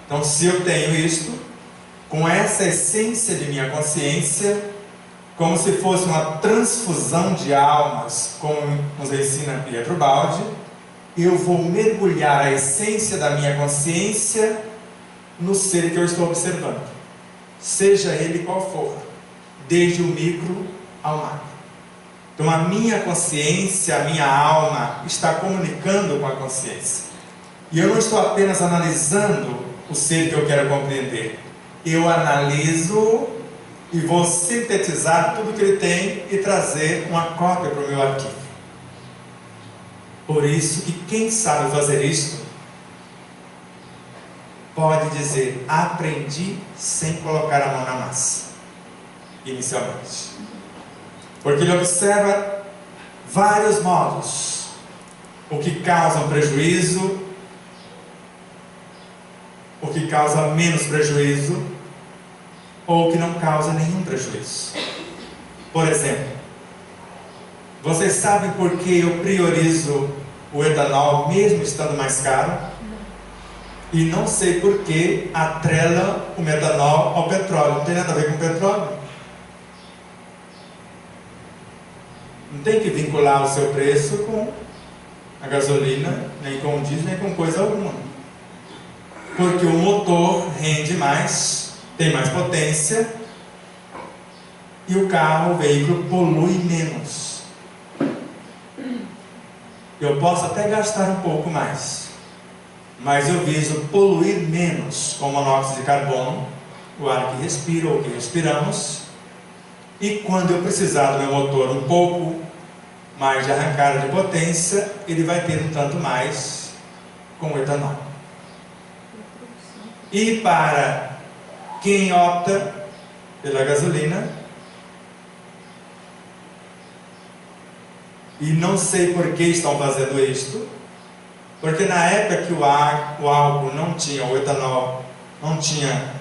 Então, se eu tenho isto, com essa essência de minha consciência, como se fosse uma transfusão de almas, como nos ensina Pietro Baldi, eu vou mergulhar a essência da minha consciência no ser que eu estou observando, seja ele qual for, desde o micro ao macro. Então a minha consciência, a minha alma está comunicando com a consciência, e eu não estou apenas analisando o ser que eu quero compreender, eu analiso e vou sintetizar tudo que ele tem e trazer uma cópia para o meu arquivo. Por isso que quem sabe fazer isto pode dizer: aprendi sem colocar a mão na massa, inicialmente, porque ele observa vários modos, o que causa um prejuízo, o que causa menos prejuízo, ou o que não causa nenhum prejuízo. Por exemplo, vocês sabem por que eu priorizo o etanol mesmo estando mais caro? E não sei por que atrela o metanol ao petróleo. Não tem nada a ver com petróleo. Não tem que vincular o seu preço com a gasolina, nem com o diesel, nem com coisa alguma. Porque o motor rende mais, tem mais potência, e o carro, o veículo, polui menos. Eu posso até gastar um pouco mais, mas eu viso poluir menos com monóxido de carbono, o ar que respiro ou que respiramos, e quando eu precisar do meu motor um pouco mais de arrancada de potência, ele vai ter um tanto mais com o etanol. E para quem opta pela gasolina, e não sei por que estão fazendo isto, porque na época que o álcool não tinha, o etanol não tinha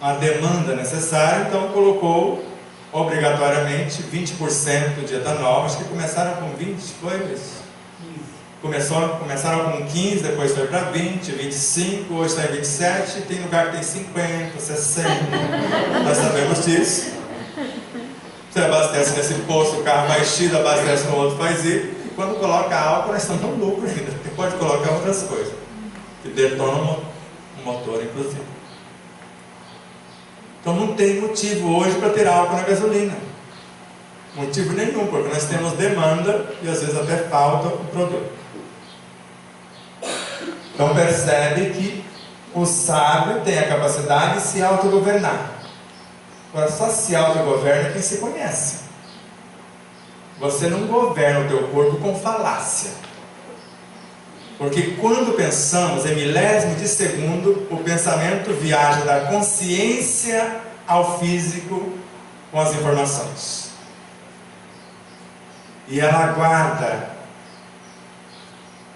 a demanda necessária, então colocou obrigatoriamente 20% de etanol. Acho que começaram com 20, foi isso? Começaram com 15, depois foi para 20, 25, hoje está em 27, tem lugar que tem 50, 60, nós sabemos disso. Você abastece nesse posto, o carro vai X, abastece no outro, faz Y, e quando coloca álcool, nós estamos no lucro ainda, porque pode colocar outras coisas, que detonam o motor, inclusive. Então não tem motivo hoje para ter álcool na gasolina. Motivo nenhum, porque nós temos demanda e às vezes até falta o produto. Então percebe que o sábio tem a capacidade de se autogovernar. Agora só se autogoverna quem se conhece. Você não governa o teu corpo com falácia. Porque quando pensamos em milésimo de segundo, o pensamento viaja da consciência ao físico com as informações. E ela aguarda,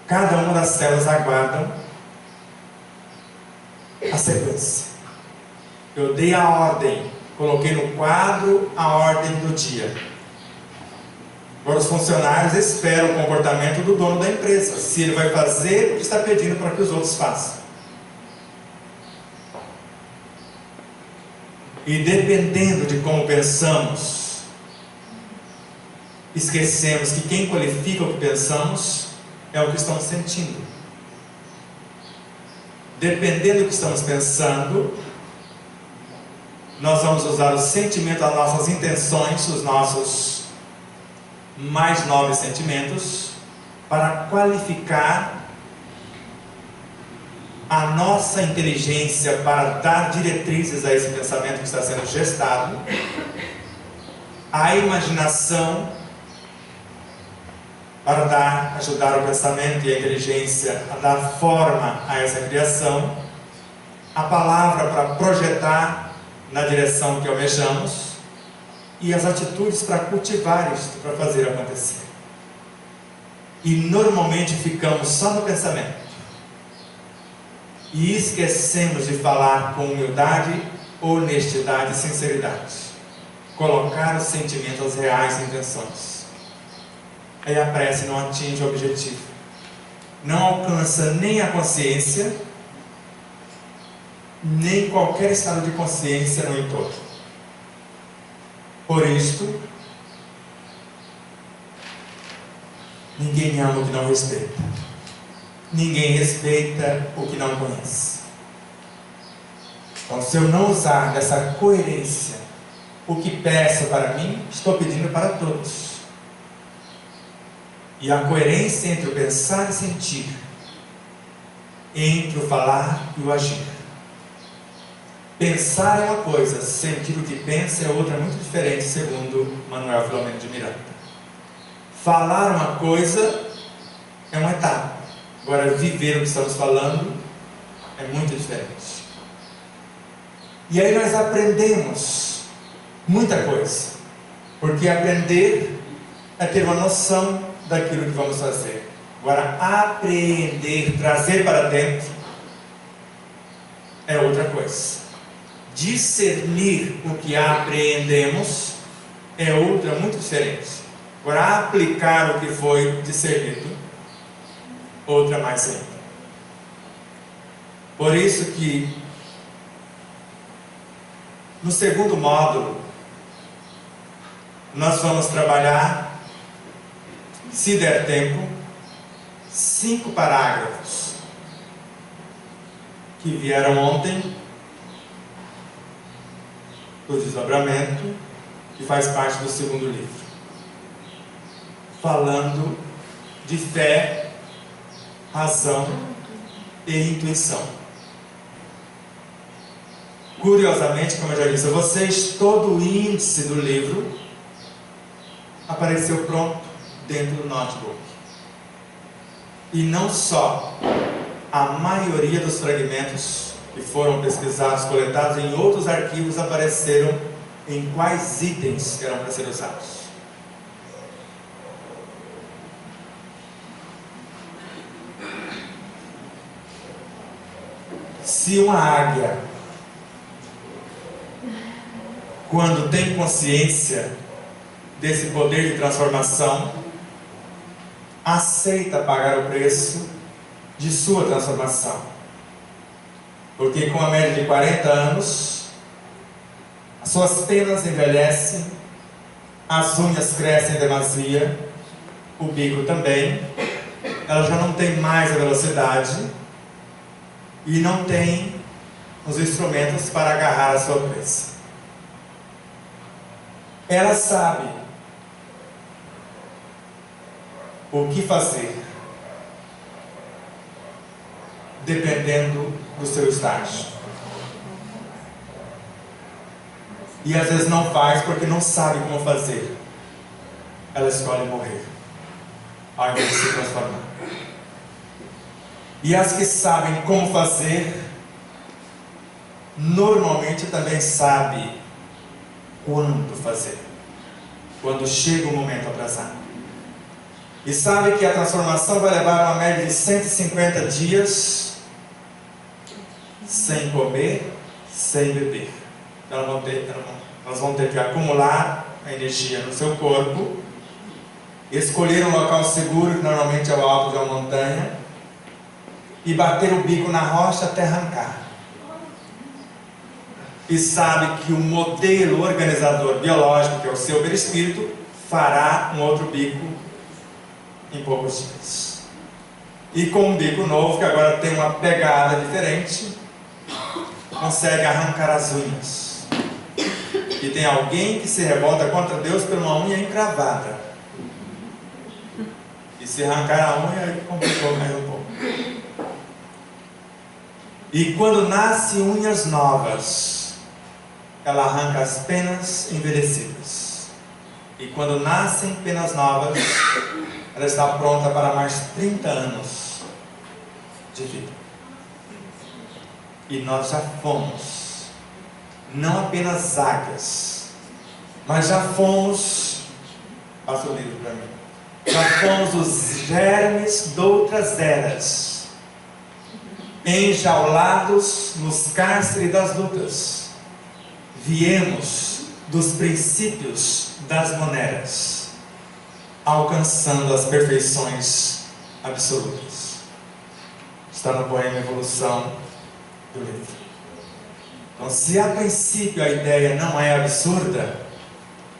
cada uma das células aguardam a sequência. Eu dei a ordem, coloquei no quadro a ordem do dia. Agora os funcionários esperam o comportamento do dono da empresa, se ele vai fazer o que está pedindo para que os outros façam. E dependendo de como pensamos, esquecemos que quem qualifica o que pensamos é o que estamos sentindo. Dependendo do que estamos pensando, nós vamos usar o sentimento, as nossas intenções, os nossos mais nobres sentimentos, para qualificar a nossa inteligência, para dar diretrizes a esse pensamento que está sendo gestado, a imaginação, para ajudar o pensamento e a inteligência a dar forma a essa criação, a palavra para projetar na direção que almejamos, e as atitudes para cultivar isto, para fazer acontecer. E normalmente ficamos só no pensamento, e esquecemos de falar com humildade, honestidade e sinceridade, colocar os sentimentos, as reais intenções. Aí a prece não atinge o objetivo, não alcança nem a consciência, nem qualquer estado de consciência no entorno. Por isto, ninguém ama o que não respeita, ninguém respeita o que não conhece. Então, se eu não usar dessa coerência, o que peço para mim, estou pedindo para todos. E a coerência entre o pensar e sentir, entre o falar e o agir. Pensar é uma coisa, sentir o que pensa é outra, muito diferente, segundo Manuel Filomeno de Miranda. Falar uma coisa é uma etapa, agora viver o que estamos falando é muito diferente. E aí nós aprendemos muita coisa, porque aprender é ter uma noção daquilo que vamos fazer. Agora, apreender, trazer para dentro é outra coisa. Discernir o que apreendemos é outra muito diferente. Agora, aplicar o que foi discernido, outra mais ainda. Por isso que no segundo módulo nós vamos trabalhar, se der tempo, 5 parágrafos que vieram ontem do desdobramento, que faz parte do segundo livro, falando de fé, razão e intuição. Curiosamente, como eu já disse a vocês, todo o índice do livro apareceu pronto dentro do notebook. E não só, a maioria dos fragmentos que foram pesquisados, coletados em outros arquivos, apareceram em quais itens eram para ser usados. Se uma águia, quando tem consciência desse poder de transformação, aceita pagar o preço de sua transformação. Porque com a média de 40 anos, as suas penas envelhecem, as unhas crescem em demasia, o bico também, ela já não tem mais a velocidade e não tem os instrumentos para agarrar a sua presa. Ela sabe o que fazer, dependendo do seu estágio. E às vezes não faz porque não sabe como fazer. Ela escolhe morrer, ao invés de se transformar. E as que sabem como fazer, normalmente também sabem quando fazer, quando chega o momento atrasado. E sabe que a transformação vai levar uma média de 150 dias sem comer, sem beber. Elas vão ter que acumular a energia no seu corpo, escolher um local seguro, que normalmente é o alto de uma montanha, e bater o bico na rocha até arrancar. E sabe que o modelo organizador biológico, que é o seu perispírito, fará um outro bico em poucos dias. E com um bico novo, que agora tem uma pegada diferente, consegue arrancar as unhas. E tem alguém que se revolta contra Deus por uma unha encravada. E se arrancar a unha, aí complicou mais um pouco. E quando nascem unhas novas, ela arranca as penas envelhecidas. E quando nascem penas novas, ela está pronta para mais 30 anos de vida. E nós já fomos, não apenas águias, mas já fomos, passa o livro para mim, já fomos os germes de outras eras, enjaulados nos cárceres das lutas. Viemos dos princípios das moneras, alcançando as perfeições absolutas. Está no poema Evolução do livro. Então, se a princípio a ideia não é absurda,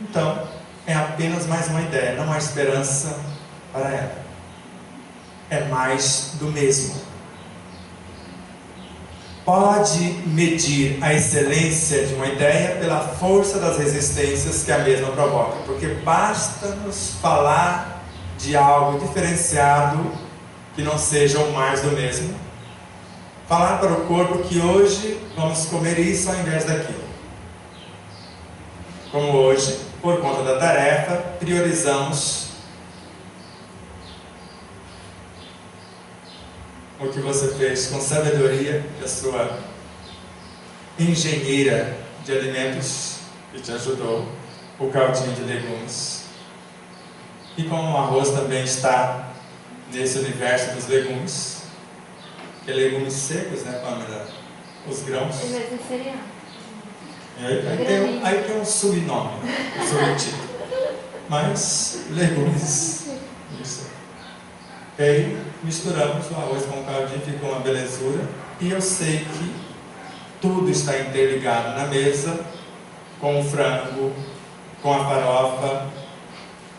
então é apenas mais uma ideia, não há esperança para ela. É mais do mesmo. Pode medir a excelência de uma ideia pela força das resistências que a mesma provoca, porque basta nos falar de algo diferenciado que não seja o mais do mesmo. Falar para o corpo que hoje vamos comer isso ao invés daquilo. Como hoje, por conta da tarefa, priorizamos o que você fez com sabedoria e a sua engenheira de alimentos que te ajudou, o caldinho de legumes. E como o arroz também está nesse universo dos legumes, que é legumes secos, né, Pamela? Os grãos. Aí tem um subnome, um subtítulo. Mas legumes. Isso. E aí misturamos o arroz com o caldinho, ficou uma belezura. E eu sei que tudo está interligado na mesa, com o frango, com a farofa,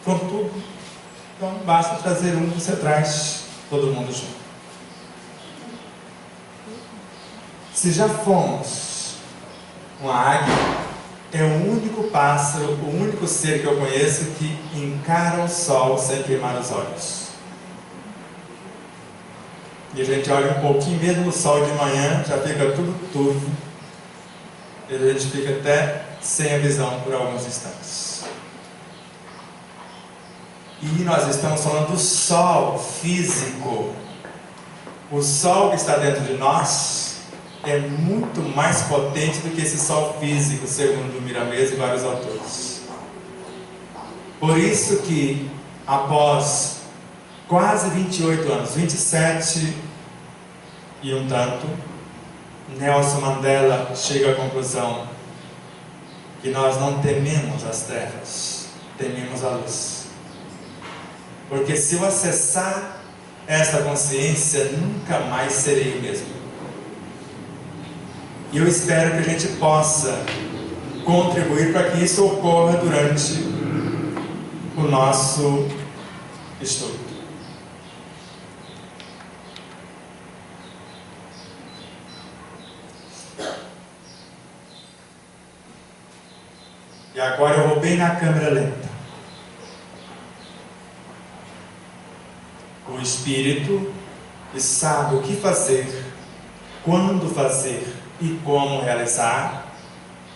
com tudo. Então basta trazer um, você traz todo mundo junto. Se já fomos uma águia, é o único pássaro, o único ser que eu conheço que encara o sol sem queimar os olhos. E a gente olha um pouquinho, mesmo no sol de manhã, já fica tudo turvo. E a gente fica até sem a visão por alguns instantes. E nós estamos falando do sol físico. O sol que está dentro de nós é muito mais potente do que esse sol físico, segundo Miramês e vários autores. Por isso que, após quase 28 anos, 27 e um tanto, Nelson Mandela chega à conclusão que nós não tememos as trevas, tememos a luz. Porque se eu acessar essa consciência, nunca mais serei o mesmo. E eu espero que a gente possa contribuir para que isso ocorra durante o nosso estudo. E agora eu vou bem na câmera lenta. O Espírito, que sabe o que fazer, quando fazer e como realizar,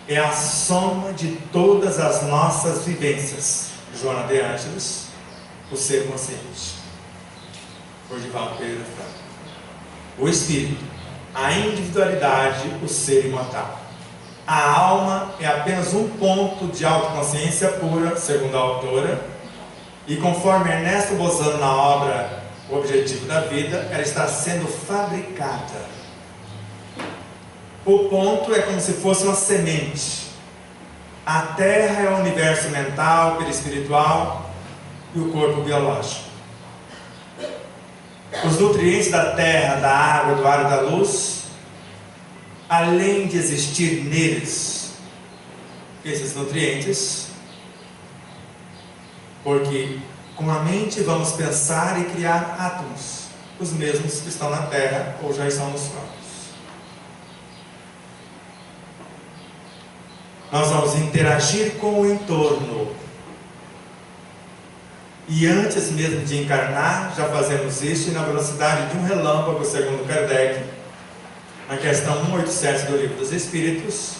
é a soma de todas as nossas vivências. Joana de Ângeles, o ser consciente. Ordival Pereira Franco. O Espírito, a individualidade, o ser imortal. A alma é apenas um ponto de autoconsciência pura, segundo a autora, e conforme Ernesto Bozano na obra O Objetivo da Vida, ela está sendo fabricada. O ponto é como se fosse uma semente. A Terra é o universo mental, perispiritual e o corpo biológico. Os nutrientes da terra, da água, do ar e da luz, além de existir neles esses nutrientes, porque com a mente vamos pensar e criar átomos, os mesmos que estão na terra ou já estão nos corpos. Nós vamos interagir com o entorno. E antes mesmo de encarnar, já fazemos isso, e na velocidade de um relâmpago, segundo Kardec, na questão 187 do Livro dos Espíritos,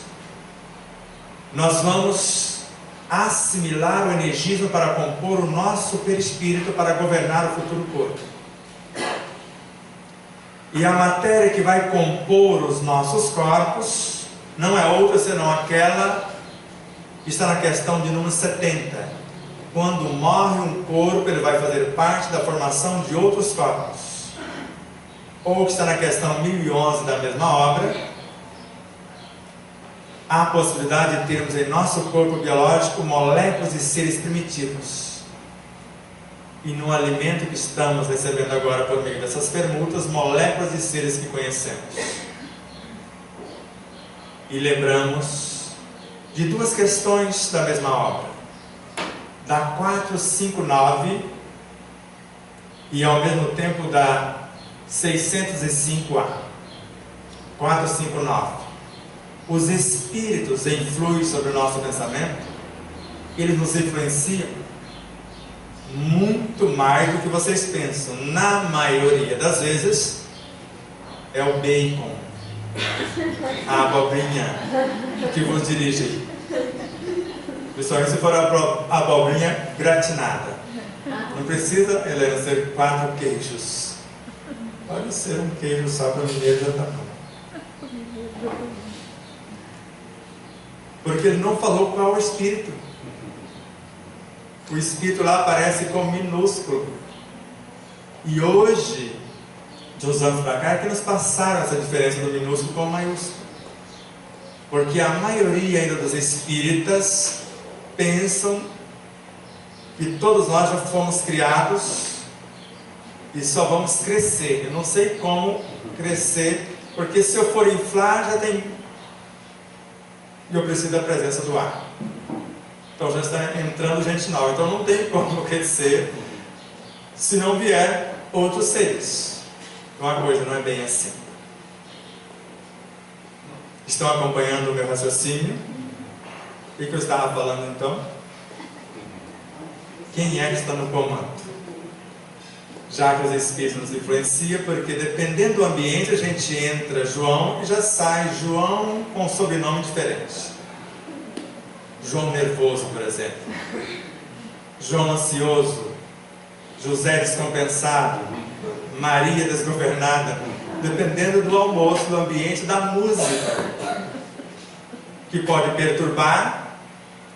nós vamos assimilar o energismo para compor o nosso perispírito para governar o futuro corpo. E a matéria que vai compor os nossos corpos não é outra senão aquela que está na questão de número 70. Quando morre um corpo, ele vai fazer parte da formação de outros corpos. Ou que está na questão 1011 da mesma obra, há a possibilidade de termos em nosso corpo biológico moléculas de seres primitivos. E no alimento que estamos recebendo agora por meio dessas permutas, moléculas de seres que conhecemos. E lembramos de duas questões da mesma obra, da 459 e ao mesmo tempo da 605A. 459. Os espíritos influem sobre o nosso pensamento, eles nos influenciam muito mais do que vocês pensam. Na maioria das vezes é o bacon, a abobrinha que vos dirige, principalmente se for a abobrinha gratinada. Não precisa, Helena, ser 4 queijos. Pode ser um queijo só para o mineiro, já está bom. Porque ele não falou qual é o espírito. O espírito lá aparece como minúsculo. E hoje, de uns anos para cá, é que nos passaram essa diferença do minúsculo com o maiúsculo. Porque a maioria ainda dos espíritas pensam que todos nós já fomos criados e só vamos crescer. Eu não sei como crescer, porque se eu for inflar, já tem... E eu preciso da presença do ar. Então já está entrando gente nova. Então não tem como crescer se não vier outros seres. Então a coisa não é bem assim. Estão acompanhando o meu raciocínio? O que eu estava falando então? Quem é que está no comando? Já que os espíritos nos influenciam, porque dependendo do ambiente a gente entra João e já sai João com um sobrenome diferente. João nervoso, por exemplo. João ansioso. José descompensado. Maria desgovernada. Dependendo do almoço, do ambiente, da música, que pode perturbar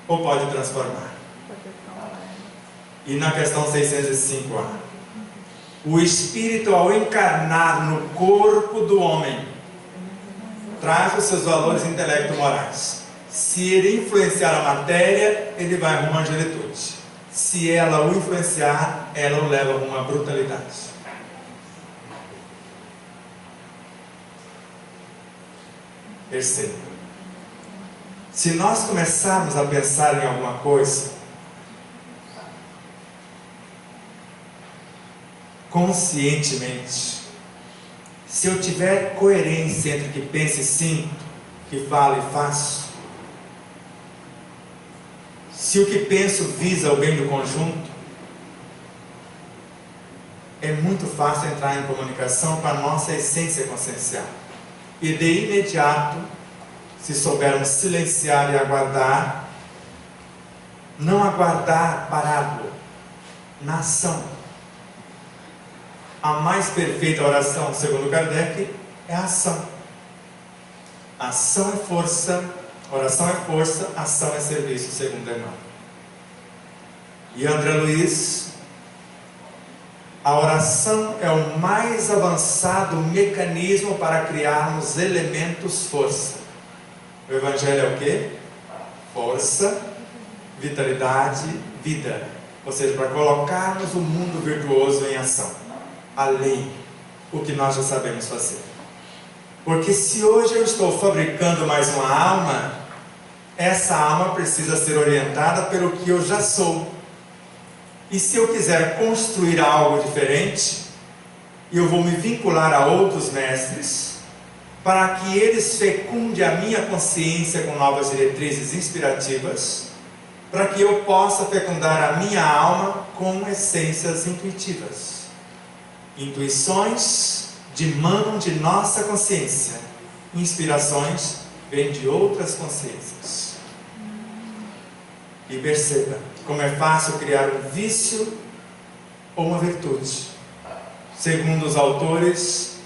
ou pode transformar. E na questão 605A, o espírito, ao encarnar no corpo do homem, traz os seus valores intelecto-morais. Se ele influenciar a matéria, ele vai rumo à angelitude. Se ela o influenciar, ela o leva a uma brutalidade. Perceba. Se nós começarmos a pensar em alguma coisa conscientemente, se eu tiver coerência entre o que penso e sinto, que falo e faço, se o que penso visa o bem do conjunto, é muito fácil entrar em comunicação com a nossa essência consciencial. E de imediato, se soubermos silenciar e aguardar, não aguardar parado, na ação. A mais perfeita oração, segundo Kardec, é a ação. Ação é força, oração é força, ação é serviço, segundo Emmanuel. E André Luiz, a oração é o mais avançado mecanismo para criarmos elementos força. O Evangelho é o quê? Força, vitalidade, vida. Ou seja, para colocarmos o mundo virtuoso em ação. Além o que nós já sabemos fazer. Porque se hoje eu estou fabricando mais uma alma, essa alma precisa ser orientada pelo que eu já sou. E se eu quiser construir algo diferente, eu vou me vincular a outros mestres, para que eles fecundem a minha consciência com novas diretrizes inspirativas, para que eu possa fecundar a minha alma com essências intuitivas. Intuições dimanam de nossa consciência, inspirações vêm de outras consciências. E perceba como é fácil criar um vício ou uma virtude. Segundo os autores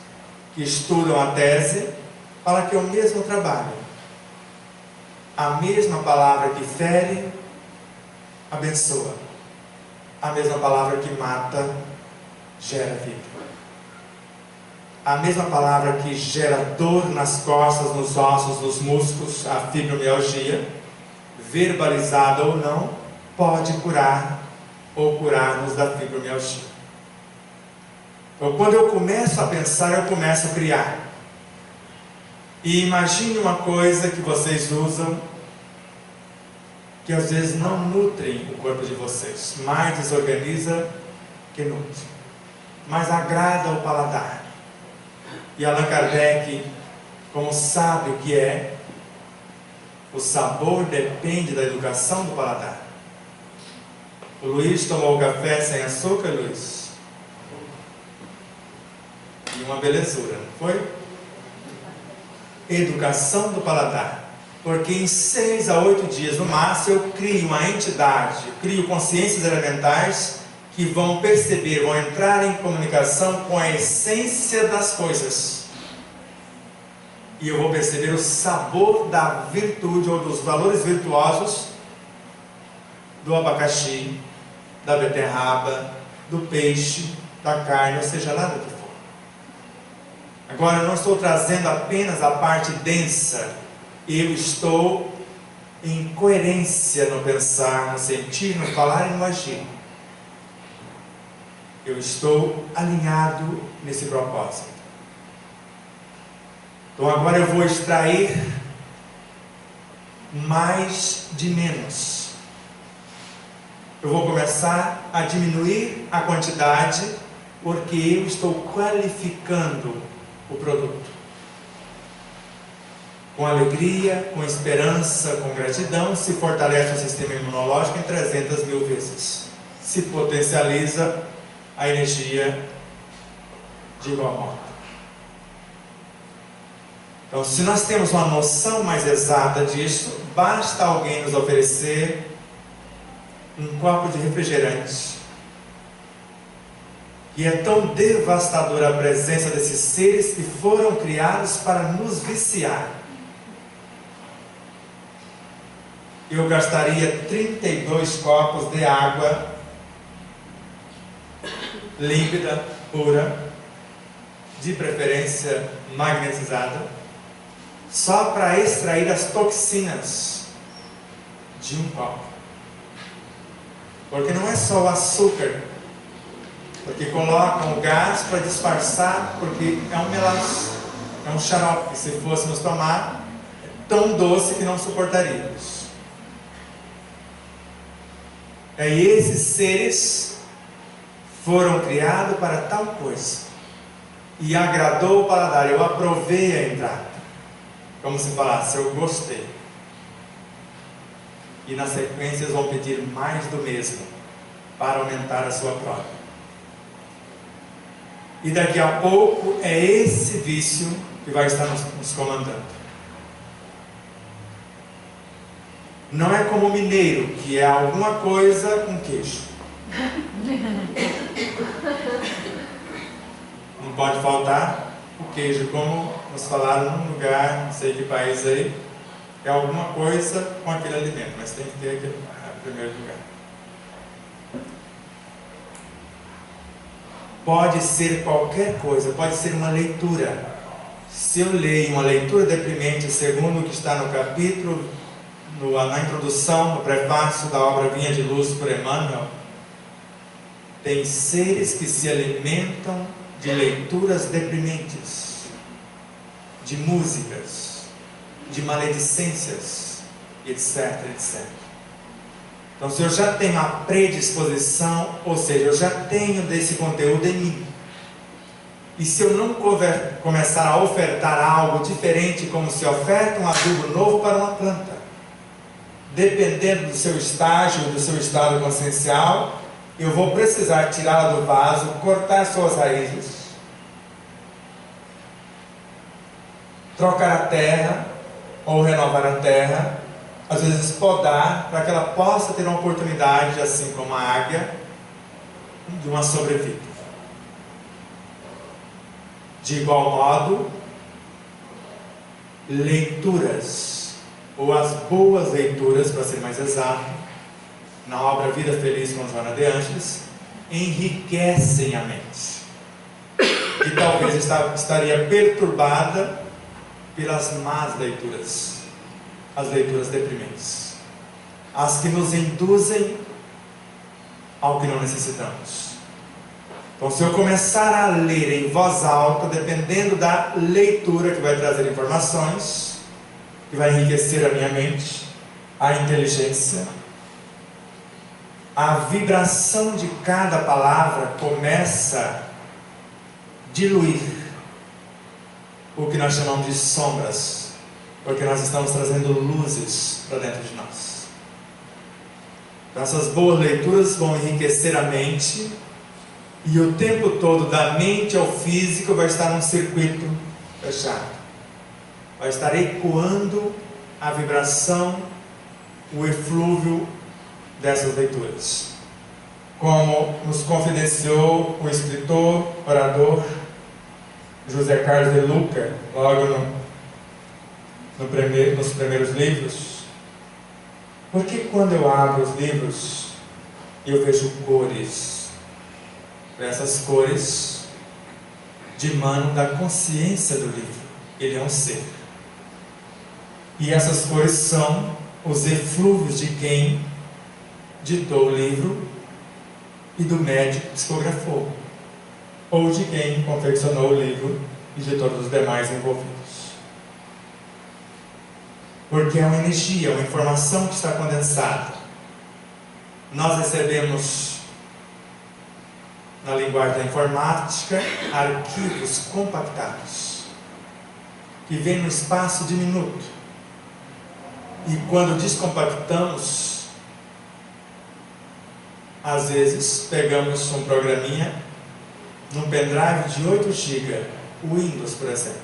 que estudam a tese, fala que é o mesmo trabalho. A mesma palavra que fere, abençoa. A mesma palavra que mata, gera vida. A mesma palavra que gera dor nas costas, nos ossos, nos músculos, a fibromialgia, verbalizada ou não, pode curar ou curar-nos da fibromialgia. Então, quando eu começo a pensar, eu começo a criar. E imagine uma coisa que vocês usam, que às vezes não nutrem o corpo de vocês, mais desorganiza que nutre, mas agrada ao paladar. E Allan Kardec, como sabe o que é, o sabor depende da educação do paladar. O Luiz tomou o café sem açúcar, Luiz? E uma belezura, não foi? Educação do paladar. Porque em 6 a 8 dias no máximo eu crio uma entidade, crio consciências elementais que vão perceber, vão entrar em comunicação com a essência das coisas. E eu vou perceber o sabor da virtude ou dos valores virtuosos do abacaxi, da beterraba, do peixe, da carne, ou seja lá do que for. Agora eu não estou trazendo apenas a parte densa, eu estou em coerência no pensar, no sentir, no falar e no agir. Eu estou alinhado nesse propósito. Então agora eu vou extrair mais de menos. Eu vou começar a diminuir a quantidade, porque eu estou qualificando o produto. Com alegria, com esperança, com gratidão, se fortalece o sistema imunológico em 300 mil vezes. Se potencializa a energia de igual modo. Então, se nós temos uma noção mais exata disso, basta alguém nos oferecer um copo de refrigerante. E é tão devastadora a presença desses seres que foram criados para nos viciar. Eu gastaria 32 copos de água límpida, pura, de preferência magnetizada, só para extrair as toxinas de um copo. Porque não é só o açúcar porque colocam o gás para disfarçar, porque é um melaço, é um xarope que, se fôssemos tomar, é tão doce que não suportaríamos. E esses seres foram criados para tal coisa, e agradou o paladar. Eu aprovei a entrada, como se falasse, eu gostei. E na sequência eles vão pedir mais do mesmo, para aumentar a sua prova. E daqui a pouco é esse vício que vai estar nos comandando. Não é como o mineiro, que é alguma coisa com queijo. Não pode faltar o queijo, como nos falaram num lugar, não sei que país aí, é alguma coisa com aquele alimento, mas tem que ter aquele primeiro lugar. Pode ser qualquer coisa, pode ser uma leitura. Se eu leio uma leitura deprimente, segundo o que está no capítulo, na introdução, no prefácio da obra Vinha de Luz por Emmanuel, tem seres que se alimentam de leituras deprimentes, de músicas, de maledicências, etc, etc. Então, se eu já tenho a predisposição, ou seja, eu já tenho desse conteúdo em mim, e se eu não começar a ofertar algo diferente, como se oferta um adubo novo para uma planta, dependendo do seu estágio, do seu estado consciencial, eu vou precisar tirá-la do vaso, cortar suas raízes, trocar a terra, ou renovar a terra, às vezes podar, para que ela possa ter uma oportunidade, assim como a águia, de uma sobrevida. De igual modo, leituras, ou as boas leituras, para ser mais exato, na obra Vida Feliz com Joana de Ângeles, enriquecem a mente, que talvez estaria perturbada pelas más leituras, as leituras deprimentes, as que nos induzem ao que não necessitamos. Então, se eu começar a ler em voz alta, dependendo da leitura que vai trazer informações, que vai enriquecer a minha mente, a inteligência, a vibração de cada palavra começa a diluir o que nós chamamos de sombras, porque nós estamos trazendo luzes para dentro de nós. Então, essas boas leituras vão enriquecer a mente, e o tempo todo, da mente ao físico, vai estar num circuito fechado, vai estar ecoando a vibração, o eflúvio dessas leituras, como nos confidenciou o escritor, orador José Carlos de Luca, logo nos primeiros livros. Porque quando eu abro os livros, eu vejo cores. Essas cores dimanam da consciência do livro. Ele é um ser. E essas cores são os eflúvios de quem ditou o livro e do médico que psicografou, ou de quem confeccionou o livro e de todos os demais envolvidos. Porque é uma energia, uma informação que está condensada. Nós recebemos, na linguagem da informática, arquivos compactados, que vêm no espaço diminuto. E quando descompactamos, às vezes pegamos um programinha num pendrive de 8 GB, o Windows, por exemplo,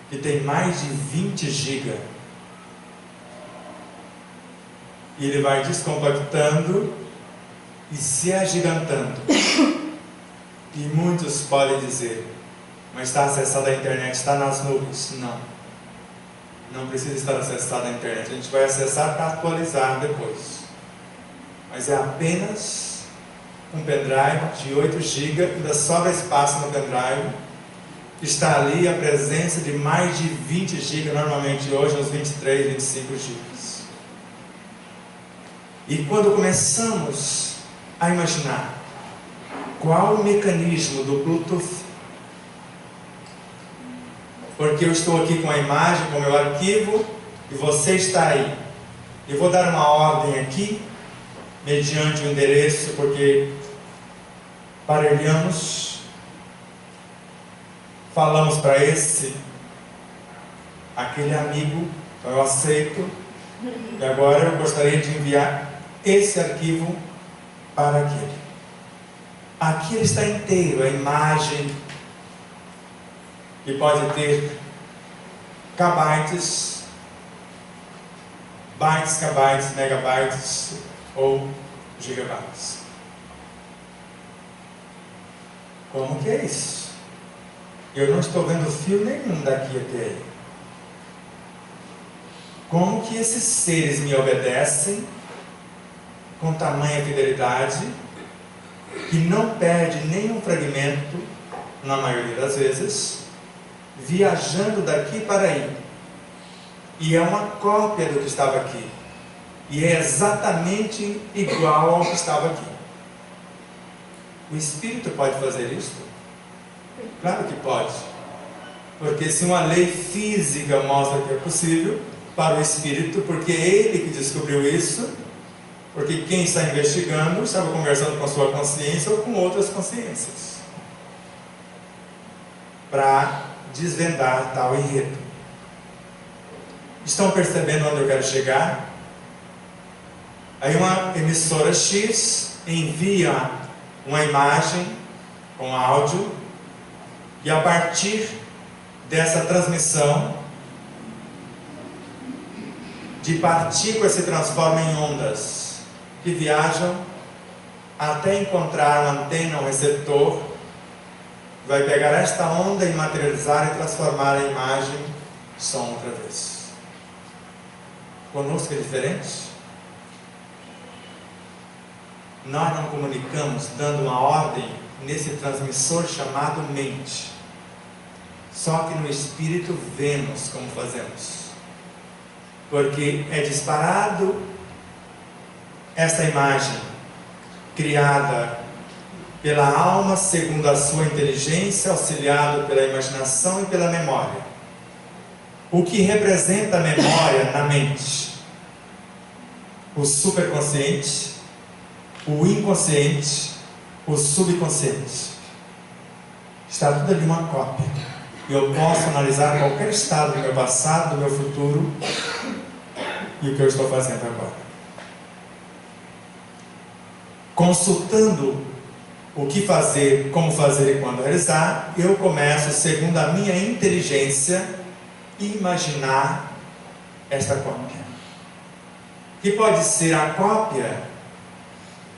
que tem mais de 20 GB. E ele vai descompactando e se agigantando. E muitos podem dizer, mas está acessado a internet, está nas nuvens. Não, não precisa estar acessado à internet. A gente vai acessar para atualizar depois. Mas é apenas um pendrive de 8 GB, ainda sobra espaço no pendrive. Está ali a presença de mais de 20 GB, normalmente hoje uns 23, 25 GB. E quando começamos a imaginar Qual o mecanismo do Bluetooth? Porque eu estou aqui com a imagem, com o meu arquivo, e você está aí. Eu vou dar uma ordem aqui, mediante o endereço, porque parelhamos, falamos para aquele amigo, então eu aceito, e agora eu gostaria de enviar esse arquivo para aquele. Aqui ele está inteiro, a imagem, que pode ter kbytes, bytes, kbytes, megabytes ou gigabytes. Como que é isso? Eu não estou vendo fio nenhum daqui até aí. Como que esses seres me obedecem com tamanha fidelidade, que não perde nenhum fragmento, na maioria das vezes, viajando daqui para aí. E é uma cópia do que estava aqui. E é exatamente igual ao que estava aqui. O Espírito pode fazer isso? Claro que pode. Porque se uma lei física mostra que é possível, para o Espírito, porque é ele que descobriu isso, porque quem está investigando estava conversando com a sua consciência ou com outras consciências, para desvendar tal enredo. Estão percebendo onde eu quero chegar? Aí uma emissora X envia uma imagem com áudio, e a partir dessa transmissão de partículas se transformam em ondas que viajam até encontrar uma antena, um receptor, vai pegar esta onda e materializar e transformar a imagem em som outra vez. Conosco é diferente? Nós não comunicamos dando uma ordem nesse transmissor chamado mente. Só que no Espírito vemos como fazemos. Porque é disparado esta imagem criada pela alma segundo a sua inteligência, auxiliado pela imaginação e pela memória. O que representa a memória na mente? O superconsciente, o inconsciente, o subconsciente. Está tudo ali uma cópia. Eu posso analisar qualquer estado do meu passado, do meu futuro e o que eu estou fazendo agora. Consultando o que fazer, como fazer e quando realizar, eu começo, segundo a minha inteligência, imaginar esta cópia. Que pode ser a cópia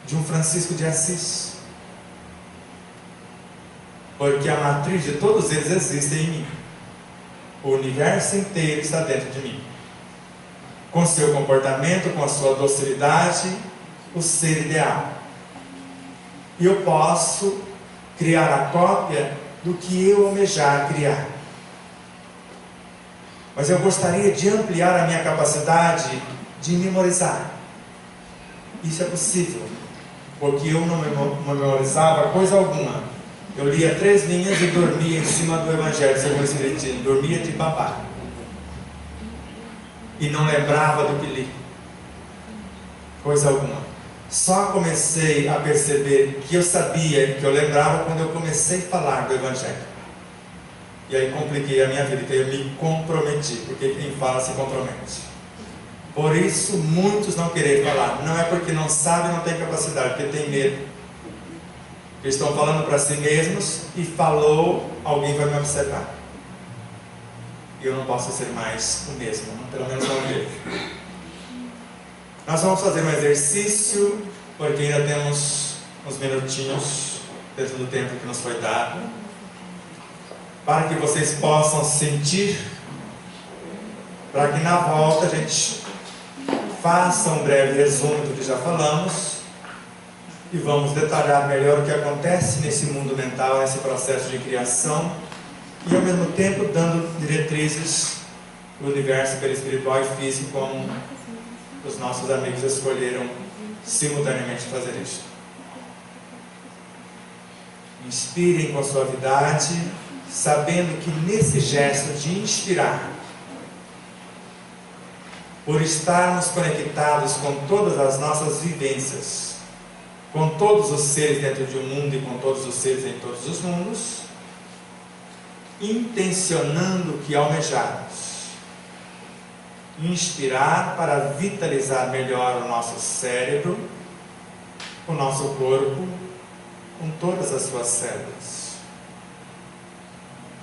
de um Francisco de Assis. Porque a matriz de todos eles existe em mim. O universo inteiro está dentro de mim. Com seu comportamento, com a sua docilidade, o ser ideal. E eu posso criar a cópia do que eu almejar criar. Mas eu gostaria de ampliar a minha capacidade de memorizar. Isso é possível. Porque eu não memorizava coisa alguma. Eu lia 3 linhas e dormia em cima do Evangelho segundo o Espiritismo. Dormia de babá. E não lembrava do que li. Coisa alguma. Só comecei a perceber que eu sabia, que eu lembrava quando eu comecei a falar do Evangelho. E aí compliquei a minha vida, então eu me comprometi, porque quem fala se compromete. Por isso muitos não querem falar. Não é porque não sabem, não tem capacidade, porque tem medo. Eles estão falando para si mesmos e falou, alguém vai me observar. E eu não posso ser mais o mesmo, pelo menos não ele. Nós vamos fazer um exercício, porque ainda temos uns minutinhos dentro do tempo que nos foi dado, para que vocês possam sentir, para que na volta a gente faça um breve resumo do que já falamos e vamos detalhar melhor o que acontece nesse mundo mental, nesse processo de criação, e ao mesmo tempo dando diretrizes do universo perispiritual e físico, como os nossos amigos escolheram simultaneamente fazer isso. Inspirem com suavidade, sabendo que nesse gesto de inspirar, por estarmos conectados com todas as nossas vivências, com todos os seres dentro de um mundo e com todos os seres em todos os mundos, intencionando que almejarmos inspirar para vitalizar melhor o nosso cérebro, o nosso corpo, com todas as suas células.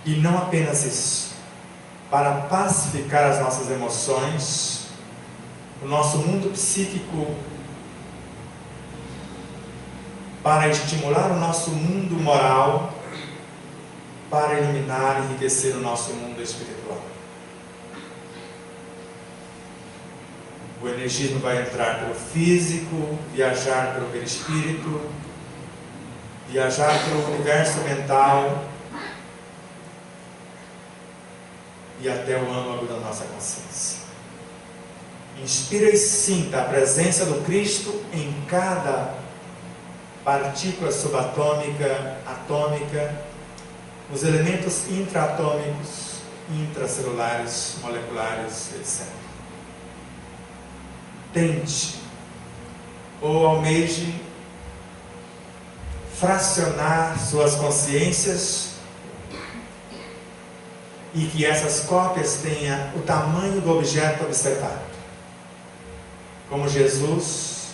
E não apenas isso, para pacificar as nossas emoções, o nosso mundo psíquico, para estimular o nosso mundo moral, para iluminar e enriquecer o nosso mundo espiritual. O energismo vai entrar pelo físico, viajar pelo perispírito, viajar pelo universo mental e até o âmago da nossa consciência. Inspira e sinta a presença do Cristo em cada partícula subatômica, atômica, os elementos intraatômicos, intracelulares, moleculares, etc. Tente ou almeje fracionar suas consciências e que essas cópias tenham o tamanho do objeto observado. Como Jesus,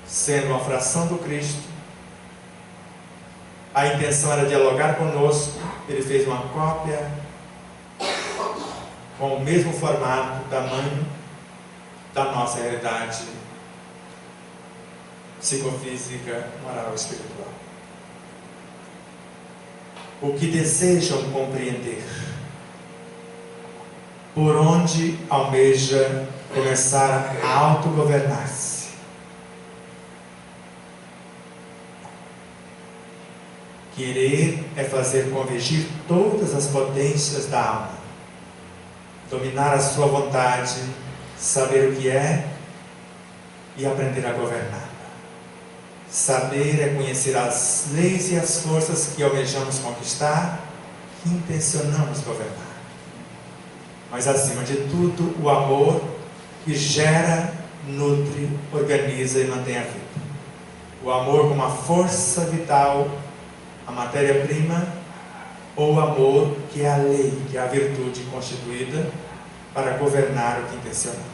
sendo uma fração do Cristo, a intenção era dialogar conosco, ele fez uma cópia com o mesmo formato, tamanho da nossa realidade psicofísica, moral e espiritual. O que desejam compreender, por onde almeja começar a autogovernar-se. Querer é fazer convergir todas as potências da alma, dominar a sua vontade, saber o que é e aprender a governá-la. Saber é conhecer as leis e as forças que almejamos conquistar, que intencionamos governar. Mas acima de tudo, o amor que gera, nutre, organiza e mantém a vida. O amor como a força vital, a matéria-prima, ou o amor que é a lei, que é a virtude constituída para governar o que intencionamos.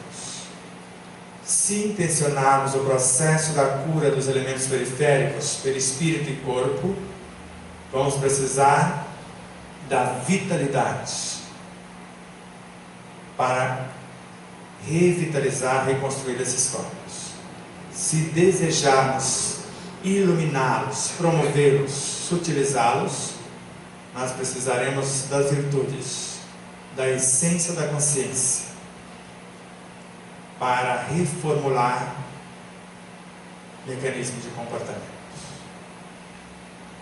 Se intencionarmos o processo da cura dos elementos periféricos, perispírito e corpo, vamos precisar da vitalidade para revitalizar, reconstruir esses corpos. Se desejarmos iluminá-los, promovê-los, sutilizá-los, nós precisaremos das virtudes, da essência da consciência, para reformular mecanismos de comportamento.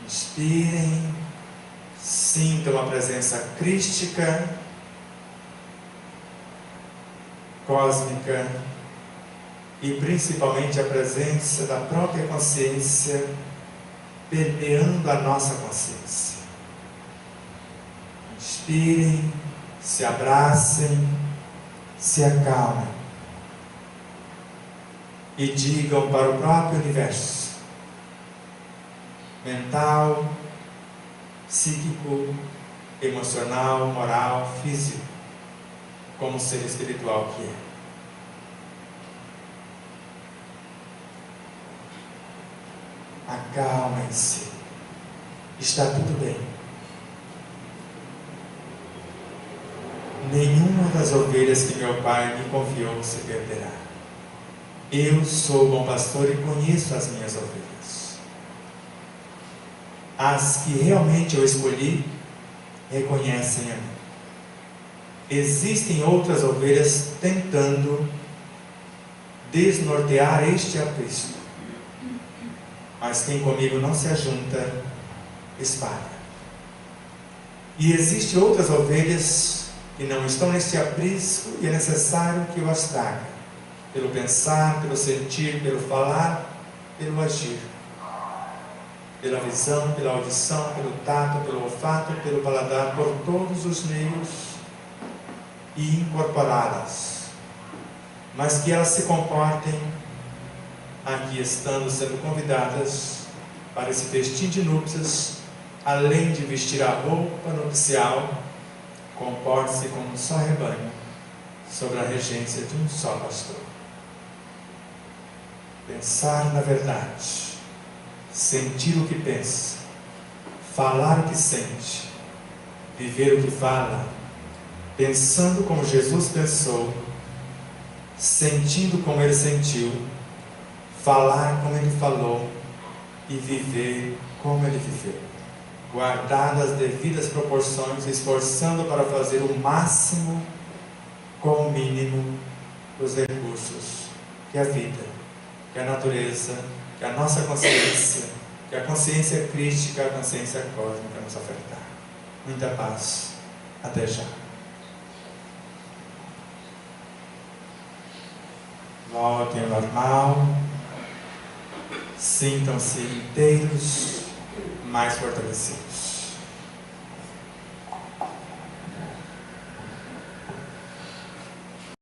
Inspirem, sintam a presença crística, cósmica e principalmente a presença da própria consciência permeando a nossa consciência. Inspirem, se abracem, se acalmem e digam para o próprio universo mental, psíquico, emocional, moral, físico, como ser espiritual que é. Acalmem-se, está tudo bem. Nenhuma das ovelhas que meu pai me confiou se perderá. Eu sou o bom pastor e conheço as minhas ovelhas. As que realmente eu escolhi reconhecem a mim. Existem outras ovelhas tentando desnortear este aprisco, mas quem comigo não se ajunta, espalha. E existem outras ovelhas que não estão neste aprisco e é necessário que eu as traga, pelo pensar, pelo sentir, pelo falar, pelo agir. pela visão, pela audição, pelo tato, pelo olfato, pelo paladar, por todos os meios e incorporadas, mas que elas se comportem aqui estando sendo convidadas para esse festim de núpcias, além de vestir a roupa nupcial, comporte-se como um só rebanho, sob a regência de um só pastor. Pensar na verdade, sentir o que pensa, falar o que sente, viver o que fala, pensando como Jesus pensou, sentindo como Ele sentiu, falar como Ele falou e viver como Ele viveu, guardadas as devidas proporções, esforçando para fazer o máximo com o mínimo dos recursos que a vida, que a natureza, que a nossa consciência, que a consciência crística, a consciência cósmica nos ofertar. Muita paz. Até já. Voltem ao normal. Sintam-se inteiros, mais fortalecidos.